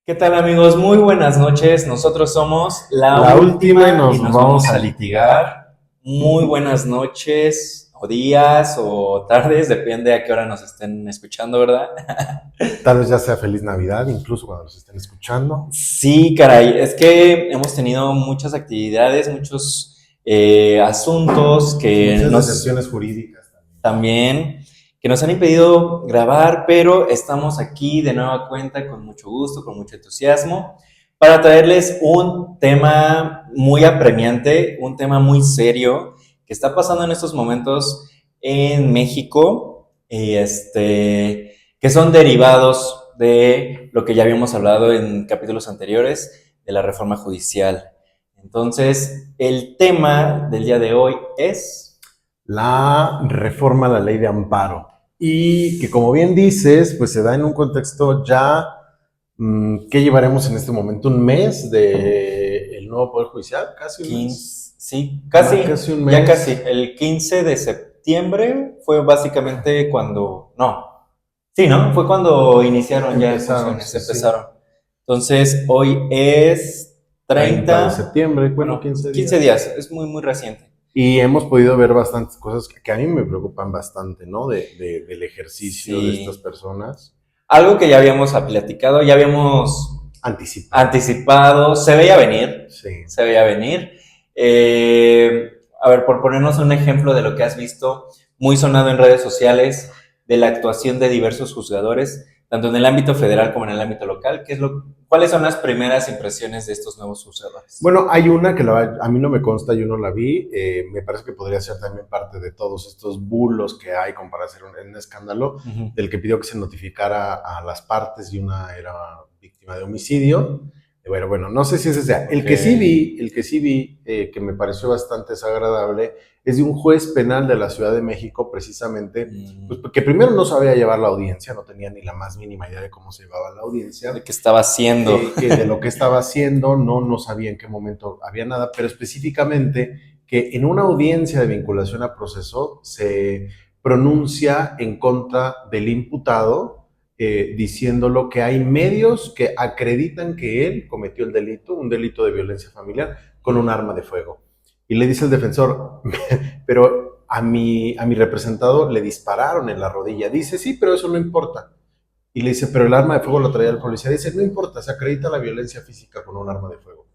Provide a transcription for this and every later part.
¿Qué tal, amigos? Muy buenas noches. Nosotros somos La última y nos vamos vamos a a litigar. litigar. Muy buenas noches, o días, o tardes, depende a qué hora nos estén escuchando, ¿verdad? Tal vez ya sea feliz Navidad, incluso cuando nos estén escuchando. Sí, caray, es que hemos tenido muchas actividades, muchos asuntos que Muchas nos decepciones jurídicas también. también que nos han impedido grabar, pero estamos aquí de nueva cuenta con mucho gusto, con mucho entusiasmo, para traerles un tema muy apremiante, un tema muy serio que está pasando en estos momentos en México, que son derivados de lo que ya habíamos hablado en capítulos anteriores de la reforma judicial. Entonces, el tema del día de hoy es... La reforma a la ley de amparo. Y que como bien dices, pues se da en un contexto ya, ¿qué llevaremos en este momento? ¿Un mes del nuevo Poder Judicial? ¿Casi un mes? 15, sí, casi, Casi un ya casi. mes. El 15 de septiembre fue básicamente cuando, no, sí, ¿no? Fue cuando iniciaron ya en Empezaron, funciones, sí, sí. empezaron. Entonces, hoy es 30 de 30, septiembre, bueno, bueno, 15 15 días. días, es muy, muy reciente. Y hemos podido ver bastantes cosas que a mí me preocupan bastante, ¿no? Del ejercicio de estas Sí. personas. Algo que ya habíamos platicado, ya habíamos Anticipado. anticipado, Sí. se veía venir. A ver, por ponernos un ejemplo de lo que has visto, muy sonado en redes sociales, de la actuación de diversos juzgadores, tanto en el ámbito federal como en el ámbito local, ¿cuáles son las primeras impresiones de estos nuevos juzgadores? Bueno, hay una que a mí no me consta, yo no la vi. Me parece que podría ser también parte de todos estos bulos que hay como para hacer un escándalo, Uh -huh. del que pidió que se notificara a las partes y una era víctima de homicidio. Bueno, no sé si ese sea. Okay. El que sí vi, que me pareció bastante desagradable, es de un juez penal de la Ciudad de México, precisamente, pues que primero no sabía llevar la audiencia, no tenía ni la más mínima idea de cómo se llevaba la ¿De audiencia, qué estaba haciendo? que de lo que estaba haciendo, no sabía en qué momento había nada, pero específicamente que en una audiencia de vinculación a proceso se pronuncia en contra del imputado, diciéndolo que hay medios que acreditan que él cometió el delito, un delito de violencia familiar, con un arma de fuego. Y le dice el defensor, pero a mi representado le dispararon en la rodilla. Dice, sí, pero eso no importa. Y le dice, pero el arma de fuego lo traía el policía. Dice, no importa, se acredita la violencia física con un arma de fuego.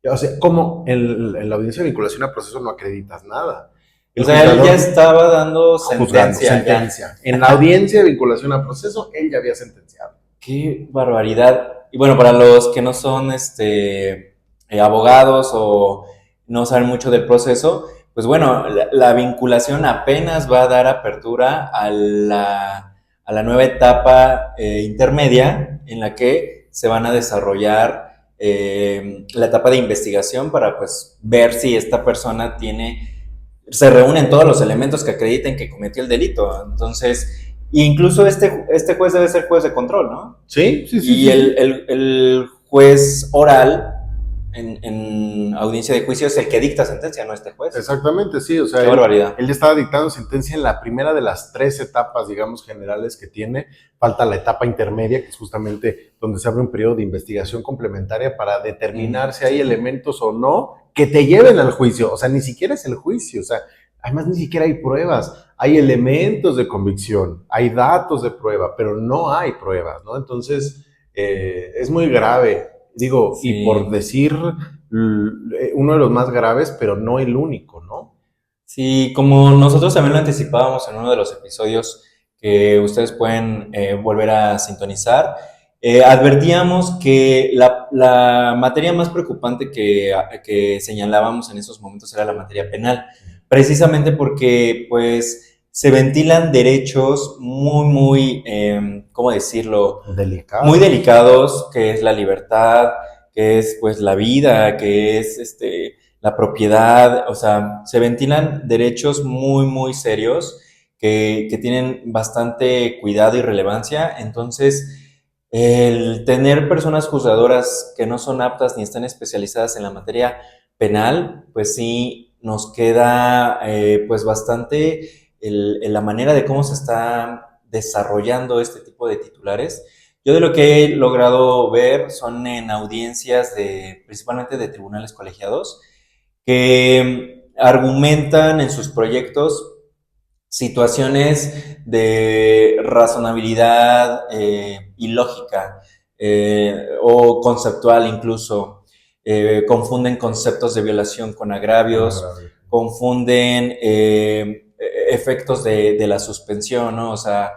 O sea, ¿cómo en la audiencia de vinculación a proceso no acreditas nada? O El sea, él ya juzgador estaba dando juzgando, sentencia, ya. sentencia. En la audiencia de vinculación a proceso, él ya había sentenciado. Qué barbaridad. Y bueno, para los que no son abogados o no saben mucho del proceso, pues bueno, la vinculación apenas va a dar apertura a la nueva etapa intermedia en la que se van a desarrollar la etapa de investigación para pues ver si esta persona se reúnen todos los elementos que acrediten que cometió el delito. Entonces, incluso este juez debe ser juez de control, ¿no? Sí, sí, sí, Y sí, sí. el juez oral en audiencia de juicio es el que dicta sentencia, no este juez. Exactamente, sí. O sea, Qué barbaridad. él estaba dictando sentencia en la primera de las tres etapas, digamos, generales que tiene. Falta la etapa intermedia, que es justamente donde se abre un periodo de investigación complementaria para determinar si hay elementos o no que te lleven al juicio. O sea, ni siquiera es el juicio. O sea, además ni siquiera hay pruebas. Hay elementos de convicción, hay datos de prueba, pero no hay pruebas, ¿no? Entonces, es muy grave. Digo, y por Sí. decir uno de los más graves, pero no el único, ¿no? Sí, como nosotros también lo anticipábamos en uno de los episodios que ustedes pueden volver a sintonizar, advertíamos que la materia más preocupante que señalábamos en esos momentos era la materia penal, precisamente porque pues se ventilan derechos muy, muy, ¿cómo decirlo? Muy Delicados. delicados, que es la libertad, que es pues la vida, que es la propiedad, o sea, se ventilan derechos muy, muy serios que tienen bastante cuidado y relevancia. Entonces, el tener personas juzgadoras que no son aptas ni están especializadas en la materia penal, pues sí nos queda pues bastante la manera de cómo se está desarrollando este tipo de titulares. Yo de lo que he logrado ver son en audiencias principalmente de tribunales colegiados, que argumentan en sus proyectos situaciones de razonabilidad y lógica, o conceptual incluso. Confunden conceptos de violación con agravios, confunden efectos de la suspensión, ¿no? O sea,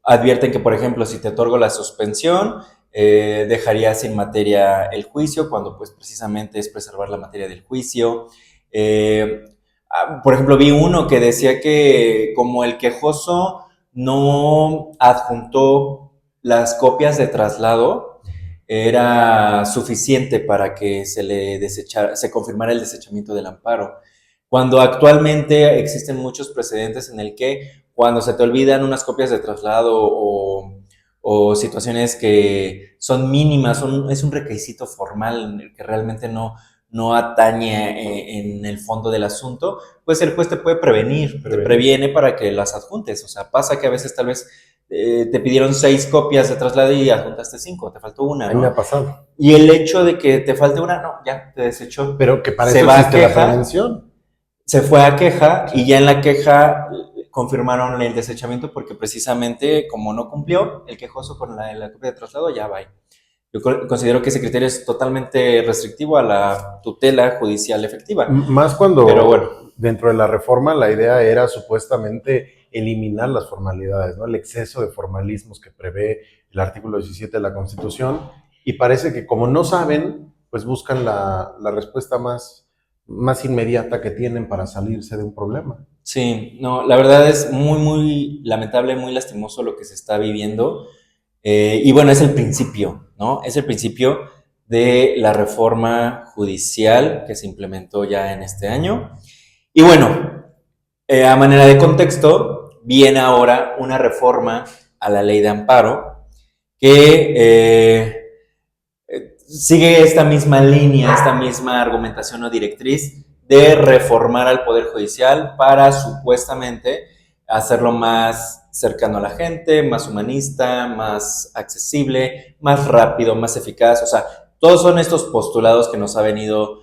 advierten que, por ejemplo, si te otorgo la suspensión, dejaría sin materia el juicio, cuando pues precisamente es preservar la materia del juicio. Por ejemplo, vi uno que decía que como el quejoso no adjuntó las copias de traslado, era suficiente para que se confirmara el desechamiento del amparo. Cuando actualmente existen muchos precedentes en el que cuando se te olvidan unas copias de traslado o situaciones que son mínimas, es un requisito formal en el que realmente no atañe en el fondo del asunto, pues el juez te puede te previene para que las adjuntes. O sea, pasa que a veces tal vez te pidieron 6 copias de traslado y adjuntaste 5, te faltó una, ¿no? A mí me ha pasado. Y el hecho de que te falte una, no, ya, te desechó. Pero que para se eso va a existe la queja, prevención. se fue a queja y ya en la queja confirmaron el desechamiento porque precisamente como no cumplió el quejoso con la copia de traslado, ya va. Yo considero que ese criterio es totalmente restrictivo a la tutela judicial efectiva. Más cuando, pero bueno, dentro de la reforma, la idea era supuestamente eliminar las formalidades, ¿no? El exceso de formalismos que prevé el artículo 17 de la Constitución, y parece que como no saben, pues buscan la respuesta más inmediata que tienen para salirse de un problema. Sí, no, la verdad es muy, muy lamentable, muy lastimoso lo que se está viviendo. Y bueno, es el principio, ¿no? Es el principio de la reforma judicial que se implementó ya en este año. Y bueno, a manera de contexto, viene ahora una reforma a la ley de amparo que sigue esta misma línea, esta misma argumentación o directriz de reformar al Poder Judicial para supuestamente hacerlo más cercano a la gente, más humanista, más accesible, más rápido, más eficaz. O sea, todos son estos postulados que nos ha venido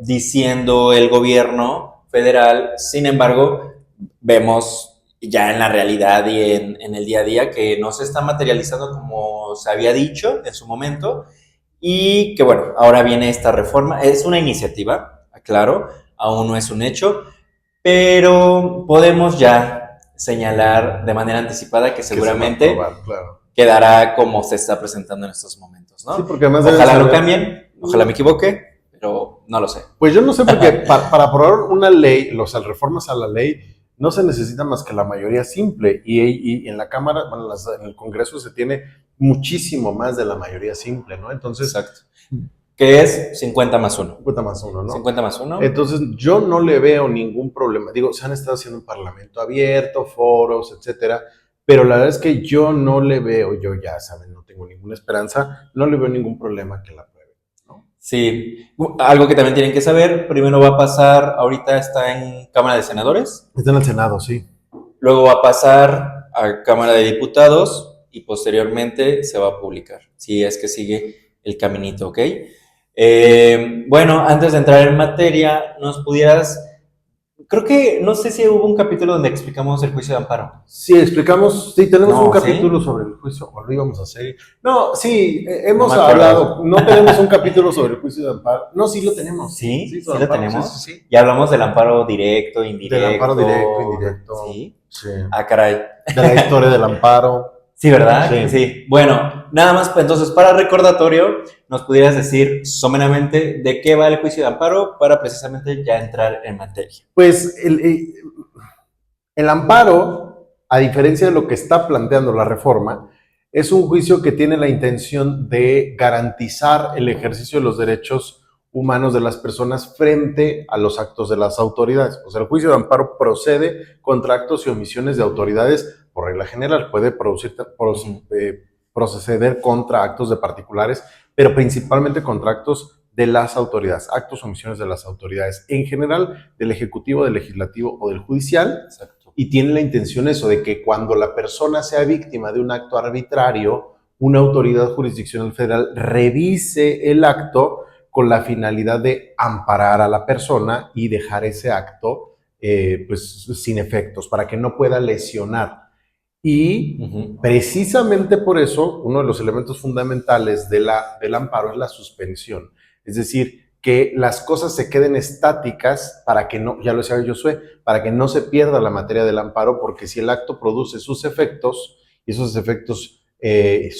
diciendo el gobierno federal. Sin embargo, vemos ya en la realidad y en el día a día que no se está materializando como se había dicho en su momento. Y que bueno, ahora viene esta reforma. Es una iniciativa, aclaro, aún no es un hecho, pero podemos ya señalar de manera anticipada que seguramente claro, quedará como se está presentando en estos momentos, ¿no? Sí, porque además ojalá lo cambien, ojalá me equivoque, pero no lo sé. Pues yo no sé, porque para aprobar una ley, las reformas a la ley, no se necesita más que la mayoría simple, y en la Cámara, bueno, en el Congreso se tiene muchísimo más de la mayoría simple, ¿no? Entonces, exacto. Que es 50 más 1. 50 más 1, ¿no? 50 más 1. Entonces, yo no le veo ningún problema. Digo, se han estado haciendo un parlamento abierto, foros, etcétera, pero la verdad es que yo no le veo, yo ya saben, no tengo ninguna esperanza, no le veo ningún problema que la apruebe, ¿no? Sí, algo que también tienen que saber, primero va a pasar, ahorita está en Cámara de Senadores. Está en el Senado, sí. Luego va a pasar a Cámara de Diputados y posteriormente se va a publicar, si es que sigue el caminito, ¿ok? Bueno, antes de entrar en materia, nos pudieras... Creo que, no sé si hubo un capítulo donde explicamos el juicio de amparo. Sí, explicamos, sí, tenemos un capítulo sobre el juicio, o lo íbamos a hacer. No, sí, hemos hablado, no tenemos un capítulo sobre el juicio de amparo. No, sí lo tenemos. Sí lo tenemos. Sí. Ya hablamos del amparo directo, indirecto. Del amparo directo, indirecto. Sí. Ah, caray. De la historia del amparo. Sí, ¿verdad? Sí. Bueno, nada más, pues, entonces, para recordatorio, nos pudieras decir someramente de qué va el juicio de amparo para precisamente ya entrar en materia. Pues el amparo, a diferencia de lo que está planteando la reforma, es un juicio que tiene la intención de garantizar el ejercicio de los derechos humanos de las personas frente a los actos de las autoridades. O sea, el juicio de amparo procede contra actos y omisiones de autoridades. Por regla general, puede proceder contra actos de particulares, pero principalmente contra actos de las autoridades, actos o omisiones de las autoridades, en general del Ejecutivo, del Legislativo o del Judicial. Exacto. y tiene la intención eso, de que cuando la persona sea víctima de un acto arbitrario, una autoridad jurisdiccional federal revise el acto con la finalidad de amparar a la persona y dejar ese acto pues, sin efectos, para que no pueda lesionar. Y precisamente por eso, uno de los elementos fundamentales del amparo es la suspensión. Es decir, que las cosas se queden estáticas para que no, ya lo decía Josué, para que no se pierda la materia del amparo, porque si el acto produce sus efectos, y esos efectos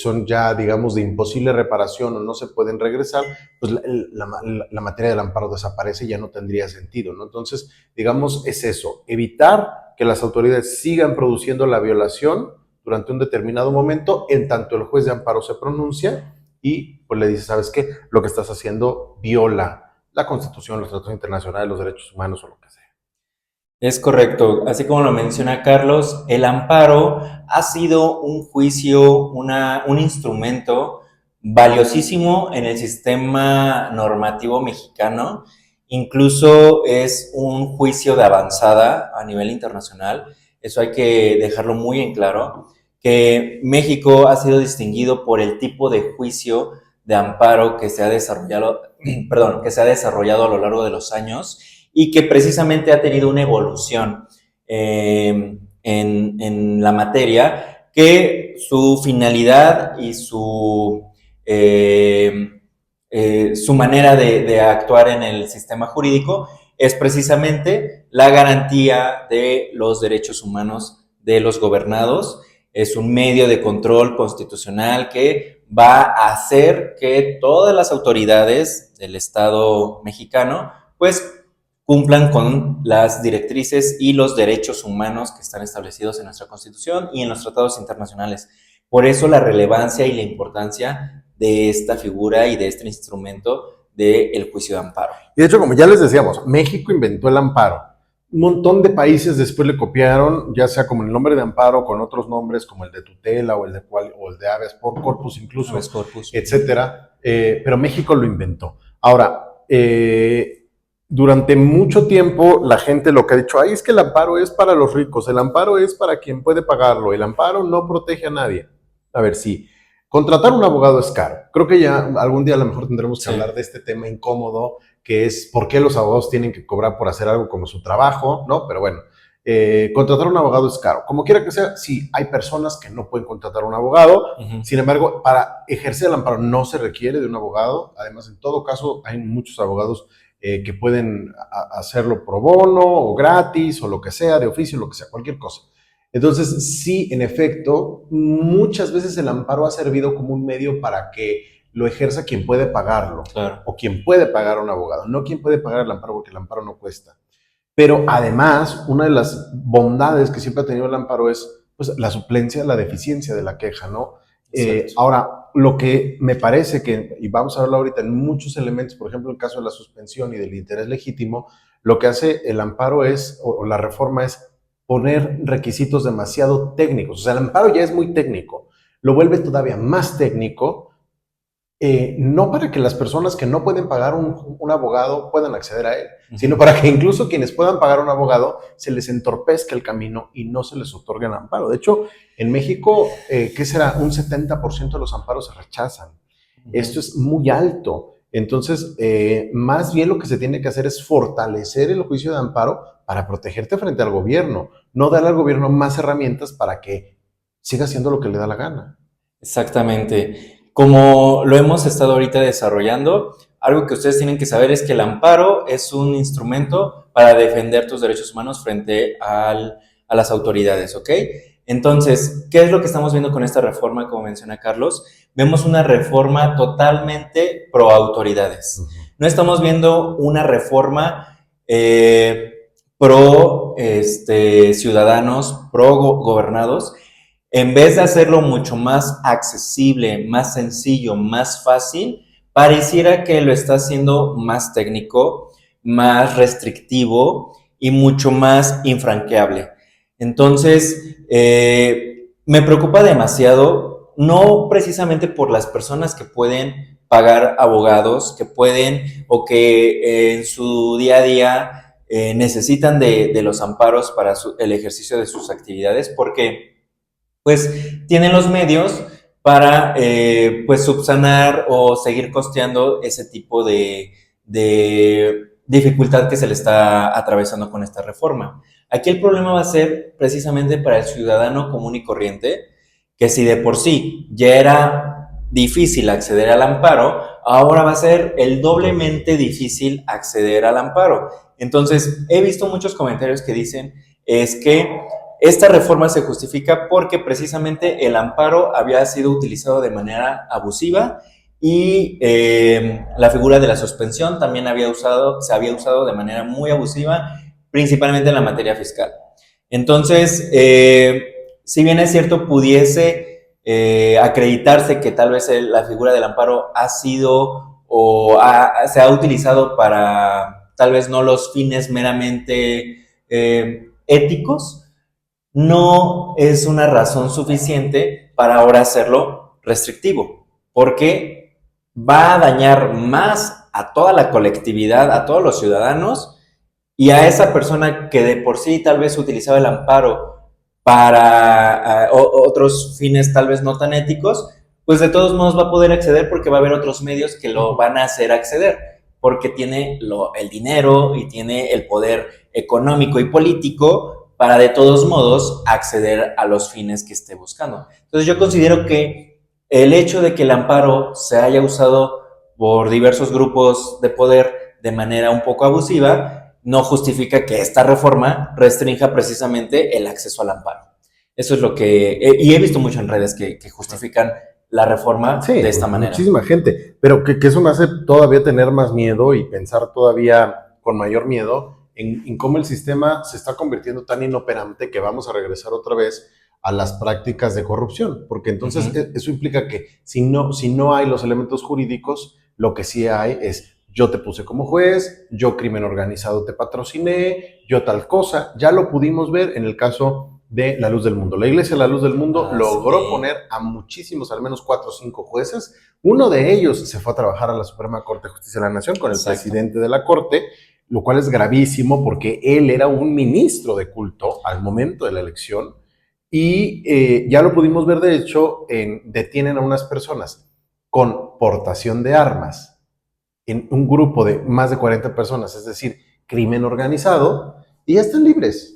son ya, digamos, de imposible reparación o no se pueden regresar, pues la materia del amparo desaparece y ya no tendría sentido, ¿no? Entonces, digamos, es eso, evitar que las autoridades sigan produciendo la violación durante un determinado momento, en tanto el juez de amparo se pronuncia y pues le dice, ¿sabes qué? Lo que estás haciendo viola la Constitución, los tratados internacionales, los derechos humanos o lo que sea. Es correcto, así como lo menciona Carlos, el amparo ha sido un juicio, un instrumento valiosísimo en el sistema normativo mexicano, incluso es un juicio de avanzada a nivel internacional, eso hay que dejarlo muy en claro, que México ha sido distinguido por el tipo de juicio de amparo que se ha desarrollado, que se ha desarrollado a lo largo de los años, y que precisamente ha tenido una evolución en la materia, que su finalidad y su manera de actuar en el sistema jurídico es precisamente la garantía de los derechos humanos de los gobernados. Es un medio de control constitucional que va a hacer que todas las autoridades del Estado mexicano pues cumplan con las directrices y los derechos humanos que están establecidos en nuestra Constitución y en los tratados internacionales. Por eso la relevancia y la importancia de esta figura y de este instrumento del juicio de amparo. Y de hecho, como ya les decíamos, México inventó el amparo. Un montón de países después le copiaron, ya sea como el nombre de amparo, con otros nombres como el de tutela o el de habeas corpus incluso, Habeas corpus, etcétera. Pero México lo inventó. Ahora, durante mucho tiempo la gente lo que ha dicho, ay, es que el amparo es para los ricos, el amparo es para quien puede pagarlo, el amparo no protege a nadie. A ver, sí, contratar un abogado es caro. Creo que ya algún día a lo mejor tendremos que hablar de este tema incómodo, que es por qué los abogados tienen que cobrar por hacer algo como su trabajo, ¿no? Pero bueno, contratar un abogado es caro. Como quiera que sea, sí, hay personas que no pueden contratar un abogado. Sin embargo, para ejercer el amparo no se requiere de un abogado. Además, en todo caso, hay muchos abogados que pueden hacerlo pro bono o gratis o lo que sea, de oficio, lo que sea, cualquier cosa. Entonces, sí, en efecto, muchas veces el amparo ha servido como un medio para que lo ejerza quien puede pagarlo, claro, o quien puede pagar a un abogado, no quien puede pagar el amparo, porque el amparo no cuesta. Pero además, una de las bondades que siempre ha tenido el amparo es pues, la suplencia, la deficiencia de la queja, ¿no? Ahora, lo que me parece que, y vamos a verlo ahorita en muchos elementos, por ejemplo, el caso de la suspensión y del interés legítimo, lo que hace el amparo es, o la reforma es, poner requisitos demasiado técnicos. O sea, el amparo ya es muy técnico, lo vuelve todavía más técnico, no para que las personas que no pueden pagar un abogado puedan acceder a él, sino para que incluso quienes puedan pagar un abogado se les entorpezca el camino y no se les otorgue el amparo. De hecho, en México, ¿qué será? Un 70% de los amparos se rechazan. Esto es muy alto. Entonces, más bien lo que se tiene que hacer es fortalecer el juicio de amparo para protegerte frente al gobierno, no darle al gobierno más herramientas para que siga haciendo lo que le da la gana. Exactamente. Como lo hemos estado ahorita desarrollando, algo que ustedes tienen que saber es que el amparo es un instrumento para defender tus derechos humanos frente a las autoridades, ¿ok? Entonces, ¿qué es lo que estamos viendo con esta reforma, como menciona Carlos? Vemos una reforma totalmente pro autoridades. No estamos viendo una reforma pro ciudadanos, pro gobernados. En vez de hacerlo mucho más accesible, más sencillo, más fácil, pareciera que lo está haciendo más técnico, más restrictivo y mucho más infranqueable. Entonces, me preocupa demasiado, no precisamente por las personas que pueden pagar abogados, que pueden o que en su día a día necesitan de los amparos para el ejercicio de sus actividades, porque pues tienen los medios para pues subsanar o seguir costeando ese tipo de dificultad que se le está atravesando con esta reforma. Aquí el problema va a ser precisamente para el ciudadano común y corriente, que si de por sí ya era difícil acceder al amparo, ahora va a ser el doblemente difícil acceder al amparo. Entonces, he visto muchos comentarios que dicen es que esta reforma se justifica porque precisamente el amparo había sido utilizado de manera abusiva y la figura de la suspensión también se había usado de manera muy abusiva, principalmente en la materia fiscal. Entonces, si bien es cierto, pudiese acreditarse que tal vez la figura del amparo ha sido o se ha utilizado para tal vez no los fines meramente éticos, no es una razón suficiente para ahora hacerlo restrictivo, porque va a dañar más a toda la colectividad, a todos los ciudadanos, y a esa persona que de por sí tal vez utilizaba el amparo para otros fines tal vez no tan éticos, pues de todos modos va a poder acceder porque va a haber otros medios que lo van a hacer acceder, porque tiene el dinero y tiene el poder económico y político para de todos modos acceder a los fines que esté buscando. Entonces yo considero que el hecho de que el amparo se haya usado por diversos grupos de poder de manera un poco abusiva no justifica que esta reforma restrinja precisamente el acceso al amparo. Eso es lo que... y he visto mucho en redes que justifican la reforma sí, de esta manera. Muchísima gente, pero que eso me hace todavía tener más miedo y pensar todavía con mayor miedo en cómo el sistema se está convirtiendo tan inoperante que vamos a regresar otra vez a las prácticas de corrupción, porque entonces eso implica que si no hay los elementos jurídicos, lo que sí hay es yo te puse como juez, yo crimen organizado te patrociné, yo tal cosa. Ya lo pudimos ver en el caso de La Luz del Mundo. La Iglesia La Luz del Mundo logró poner a muchísimos, al menos 4 o 5 jueces. Uno de ellos se fue a trabajar a la Suprema Corte de Justicia de la Nación con el presidente de la Corte, lo cual es gravísimo porque él era un ministro de culto al momento de la elección y ya lo pudimos ver, de hecho, detienen a unas personas con portación de armas en un grupo de más de 40 personas, es decir, crimen organizado, y ya están libres.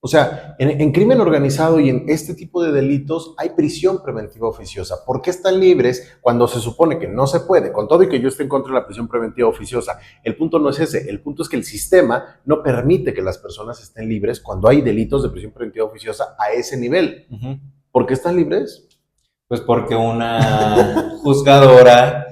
O sea, en crimen organizado y en este tipo de delitos hay prisión preventiva oficiosa. ¿Por qué están libres cuando se supone que no se puede? Con todo y que yo esté en contra de la prisión preventiva oficiosa, el punto no es ese. El punto es que el sistema no permite que las personas estén libres cuando hay delitos de prisión preventiva oficiosa a ese nivel. ¿Por qué están libres? Pues porque una juzgadora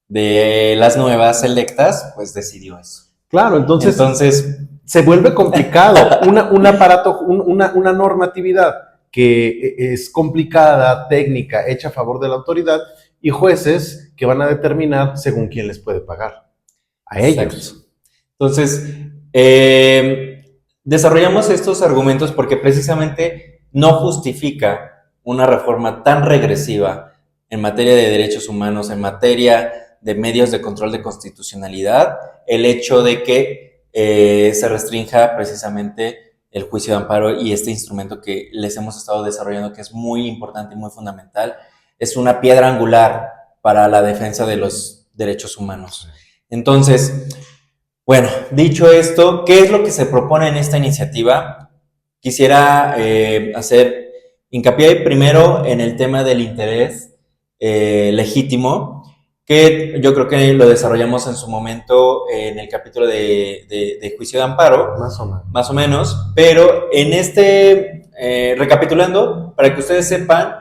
de las nuevas electas, pues decidió eso. Claro, entonces se vuelve complicado. Un aparato, una normatividad que es complicada, técnica, hecha a favor de la autoridad, y jueces que van a determinar según quién les puede pagar. A ellos. Entonces, desarrollamos estos argumentos porque precisamente no justifica una reforma tan regresiva en materia de derechos humanos, en materia de medios de control de constitucionalidad, el hecho de que se restrinja precisamente el juicio de amparo y este instrumento que les hemos estado desarrollando, que es muy importante y muy fundamental, es una piedra angular para la defensa de los derechos humanos. Entonces, bueno, dicho esto, ¿qué es lo que se propone en esta iniciativa? Quisiera hacer hincapié primero en el tema del interés legítimo, que yo creo que lo desarrollamos en su momento en el capítulo de juicio de amparo, más o menos, pero en recapitulando, para que ustedes sepan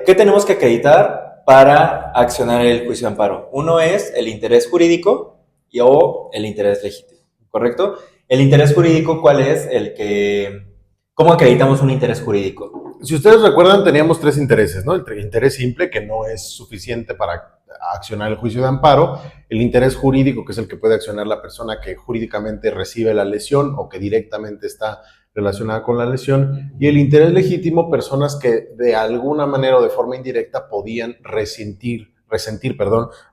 qué tenemos que acreditar para accionar el juicio de amparo. Uno es el interés jurídico o el interés legítimo, ¿correcto? El interés jurídico, ¿cuál es? ¿Cómo acreditamos un interés jurídico? Si ustedes recuerdan, teníamos 3 intereses, ¿no? El interés simple, que no es suficiente para accionar el juicio de amparo; el interés jurídico, que es el que puede accionar la persona que jurídicamente recibe la lesión o que directamente está relacionada con la lesión; y el interés legítimo, personas que de alguna manera o de forma indirecta podían resentir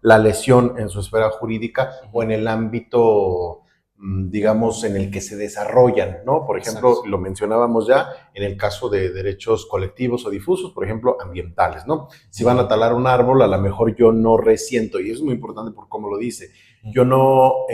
la lesión en su esfera jurídica o en el ámbito digamos, en el que se desarrollan, ¿no? Por ejemplo, Exacto. lo mencionábamos ya en el caso de derechos colectivos o difusos, por ejemplo, ambientales, ¿no? Si van a talar un árbol, a lo mejor yo no resiento, y eso es muy importante por cómo lo dice, yo no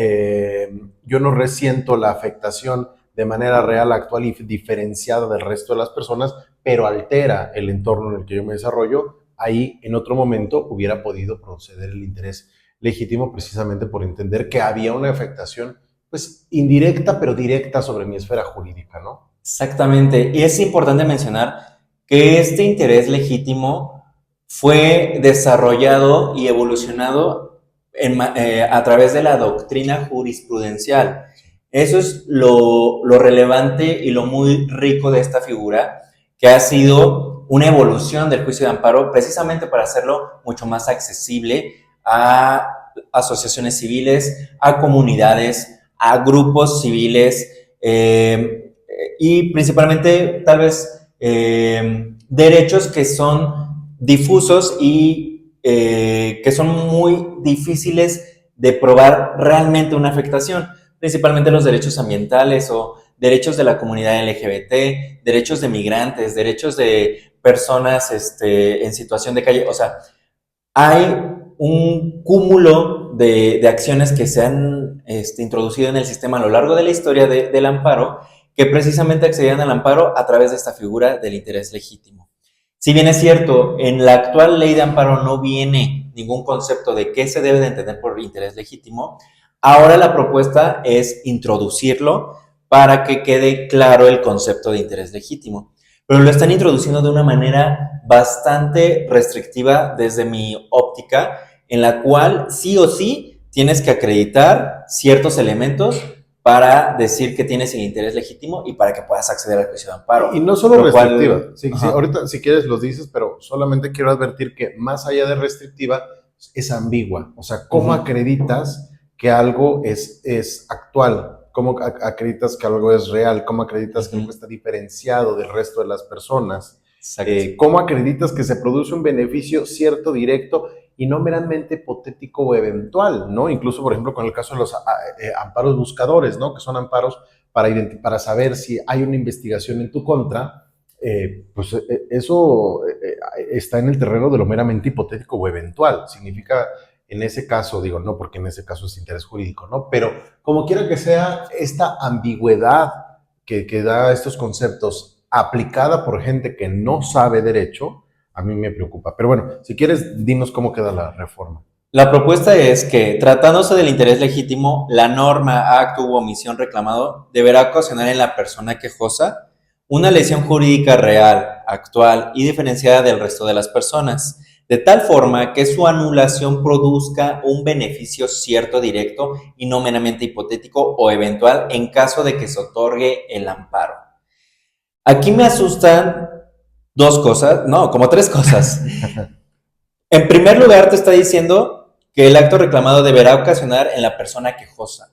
resiento la afectación de manera real, actual y diferenciada del resto de las personas, pero altera el entorno en el que yo me desarrollo. Ahí, en otro momento, hubiera podido proceder el interés legítimo precisamente por entender que había una afectación pues indirecta, pero directa sobre mi esfera jurídica, ¿no? Exactamente. Y es importante mencionar que este interés legítimo fue desarrollado y evolucionado a través de la doctrina jurisprudencial. Eso es lo relevante y lo muy rico de esta figura, que ha sido una evolución del juicio de amparo precisamente para hacerlo mucho más accesible a asociaciones civiles, a comunidades, a grupos civiles y principalmente tal vez derechos que son difusos y que son muy difíciles de probar realmente una afectación, principalmente los derechos ambientales o derechos de la comunidad LGBT, derechos de migrantes, derechos de personas en situación de calle. O sea, hay un cúmulo de acciones que se han introducido en el sistema a lo largo de la historia del amparo, que precisamente accedían al amparo a través de esta figura del interés legítimo. Si bien es cierto, en la actual ley de amparo no viene ningún concepto de qué se debe de entender por interés legítimo, ahora la propuesta es introducirlo para que quede claro el concepto de interés legítimo. Pero lo están introduciendo de una manera bastante restrictiva desde mi óptica, en la cual sí o sí tienes que acreditar ciertos elementos para decir que tienes el interés legítimo y para que puedas acceder al juicio de amparo. Y no solo restrictiva, sí, Ajá. ahorita si quieres los dices, pero solamente quiero advertir que más allá de restrictiva, es ambigua. O sea, ¿cómo acreditas que algo es actual? ¿Cómo acreditas que algo es real? ¿Cómo acreditas que algo está diferenciado del resto de las personas? ¿Cómo acreditas que se produce un beneficio cierto, directo y no meramente hipotético o eventual, ¿no? Incluso, por ejemplo, con el caso de los amparos buscadores, ¿no? Que son amparos para saber si hay una investigación en tu contra, pues eso está en el terreno de lo meramente hipotético o eventual. Significa, en ese caso, digo, no porque en ese caso es interés jurídico, ¿no? Pero como quiera que sea, esta ambigüedad que da estos conceptos aplicada por gente que no sabe derecho, a mí me preocupa. Pero bueno, si quieres, dinos cómo queda la reforma. La propuesta es que, tratándose del interés legítimo, la norma, acto u omisión reclamado deberá ocasionar en la persona quejosa una lesión jurídica real, actual y diferenciada del resto de las personas, de tal forma que su anulación produzca un beneficio cierto, directo y no meramente hipotético o eventual en caso de que se otorgue el amparo. Aquí me asustan dos cosas, no, como tres cosas. En primer lugar, te está diciendo que el acto reclamado deberá ocasionar en la persona quejosa.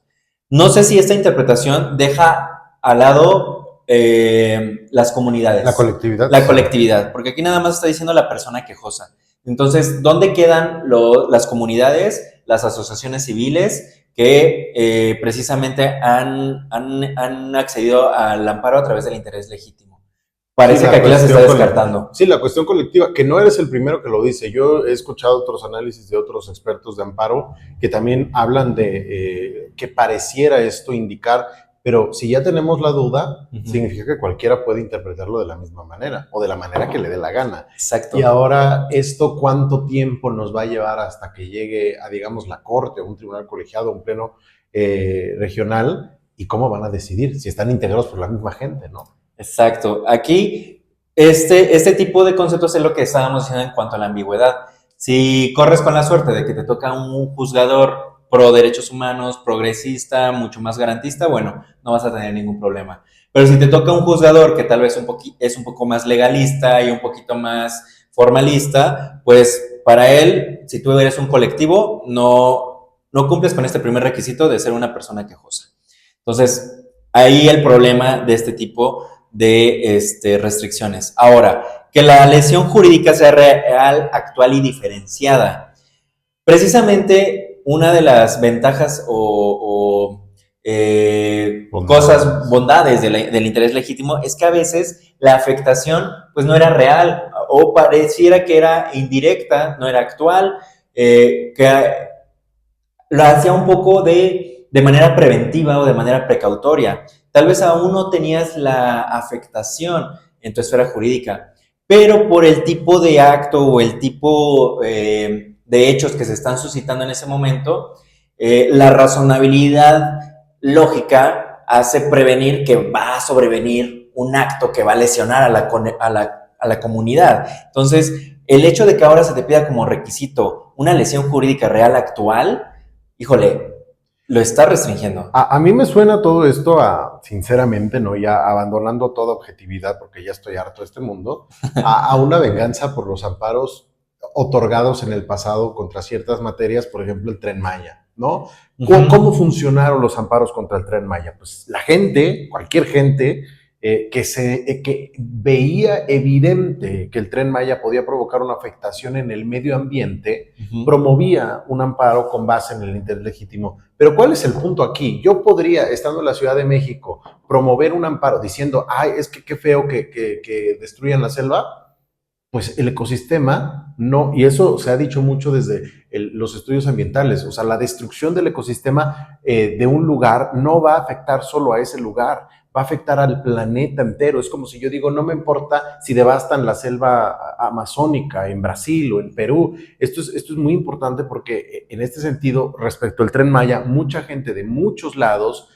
No sé si esta interpretación deja al lado las comunidades. La colectividad. La colectividad, porque aquí nada más está diciendo la persona quejosa. Entonces, ¿dónde quedan las comunidades, las asociaciones civiles que precisamente han accedido al amparo a través del interés legítimo? Parece que aquí las está descartando. Sí, la cuestión colectiva, que no eres el primero que lo dice. Yo he escuchado otros análisis de otros expertos de amparo que también hablan de que pareciera esto indicar, pero si ya tenemos la duda, significa que cualquiera puede interpretarlo de la misma manera o de la manera que le dé la gana. Exacto. Y ahora, ¿esto cuánto tiempo nos va a llevar hasta que llegue a, digamos, la corte o un tribunal colegiado, un pleno regional? ¿Y cómo van a decidir? Si están integrados por la misma gente, ¿no? Exacto. Aquí, este tipo de conceptos es lo que estábamos diciendo en cuanto a la ambigüedad. Si corres con la suerte de que te toca un juzgador pro derechos humanos, progresista, mucho más garantista, bueno, no vas a tener ningún problema. Pero si te toca un juzgador que tal vez es un poco más legalista y un poquito más formalista, pues para él, si tú eres un colectivo, no cumples con este primer requisito de ser una persona quejosa. Entonces, ahí el problema de este tipo de restricciones. Ahora, que la lesión jurídica sea real, actual y diferenciada. Precisamente una de las ventajas o cosas, bondades del interés legítimo, es que a veces la afectación pues no era real o pareciera que era indirecta, no era actual, que lo hacía un poco de manera preventiva o de manera precautoria. Tal vez aún no tenías la afectación en tu esfera jurídica, pero por el tipo de acto o el tipo de hechos que se están suscitando en ese momento, la razonabilidad lógica hace prevenir que va a sobrevenir un acto que va a lesionar a la comunidad. Entonces, el hecho de que ahora se te pida como requisito una lesión jurídica real actual, híjole, lo está restringiendo. A mí me suena todo esto sinceramente, ¿no? Ya abandonando toda objetividad, porque ya estoy harto de este mundo, a una venganza por los amparos otorgados en el pasado contra ciertas materias, por ejemplo, el Tren Maya, ¿no? ¿Cómo funcionaron los amparos contra el Tren Maya? Pues la gente, cualquier gente, que veía evidente que el Tren Maya podía provocar una afectación en el medio ambiente, promovía un amparo con base en el interés legítimo. Pero ¿cuál es el punto aquí? Yo podría, estando en la Ciudad de México, promover un amparo diciendo, ay, es que qué feo que destruyan la selva. Pues el ecosistema no, y eso se ha dicho mucho desde los estudios ambientales, o sea, la destrucción del ecosistema de un lugar no va a afectar solo a ese lugar, va a afectar al planeta entero. Es como si yo digo, no me importa si devastan la selva amazónica en Brasil o en Perú. Esto es muy importante porque en este sentido, respecto al Tren Maya, mucha gente de muchos lados,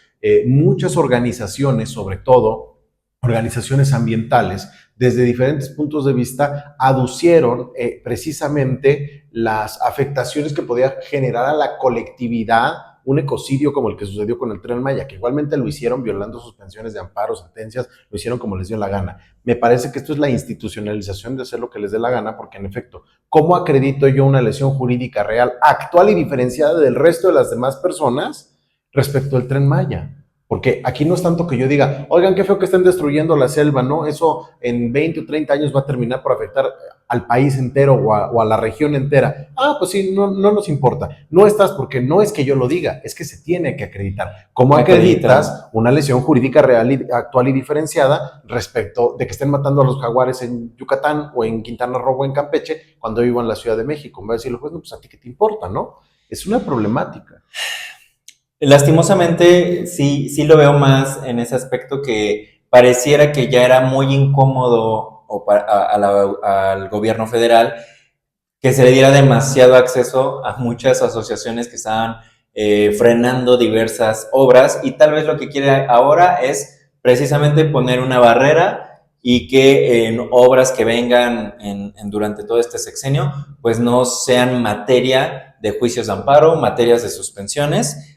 muchas organizaciones, sobre todo organizaciones ambientales, desde diferentes puntos de vista, aducieron precisamente las afectaciones que podía generar a la colectividad un ecocidio como el que sucedió con el Tren Maya, que igualmente lo hicieron violando suspensiones de amparo, sentencias, lo hicieron como les dio la gana. Me parece que esto es la institucionalización de hacer lo que les dé la gana, porque en efecto, ¿cómo acredito yo una lesión jurídica real, actual y diferenciada del resto de las demás personas respecto al Tren Maya? Porque aquí no es tanto que yo diga, oigan, qué feo que estén destruyendo la selva, ¿no? Eso en 20 o 30 años va a terminar por afectar al país entero o a la región entera. Ah, pues sí, no nos importa. No estás porque no es que yo lo diga, es que se tiene que acreditar. ¿Cómo acreditas una lesión jurídica real y actual y diferenciada respecto de que estén matando a los jaguares en Yucatán o en Quintana Roo o en Campeche cuando vivo en la Ciudad de México? Me va a decir, pues, no, pues a ti qué te importa, ¿no? Es una problemática. Lastimosamente, sí lo veo más en ese aspecto que pareciera que ya era muy incómodo al gobierno federal que se le diera demasiado acceso a muchas asociaciones que estaban frenando diversas obras y tal vez lo que quiere ahora es precisamente poner una barrera y que en obras que vengan durante todo este sexenio pues no sean materia de juicios de amparo, materias de suspensiones.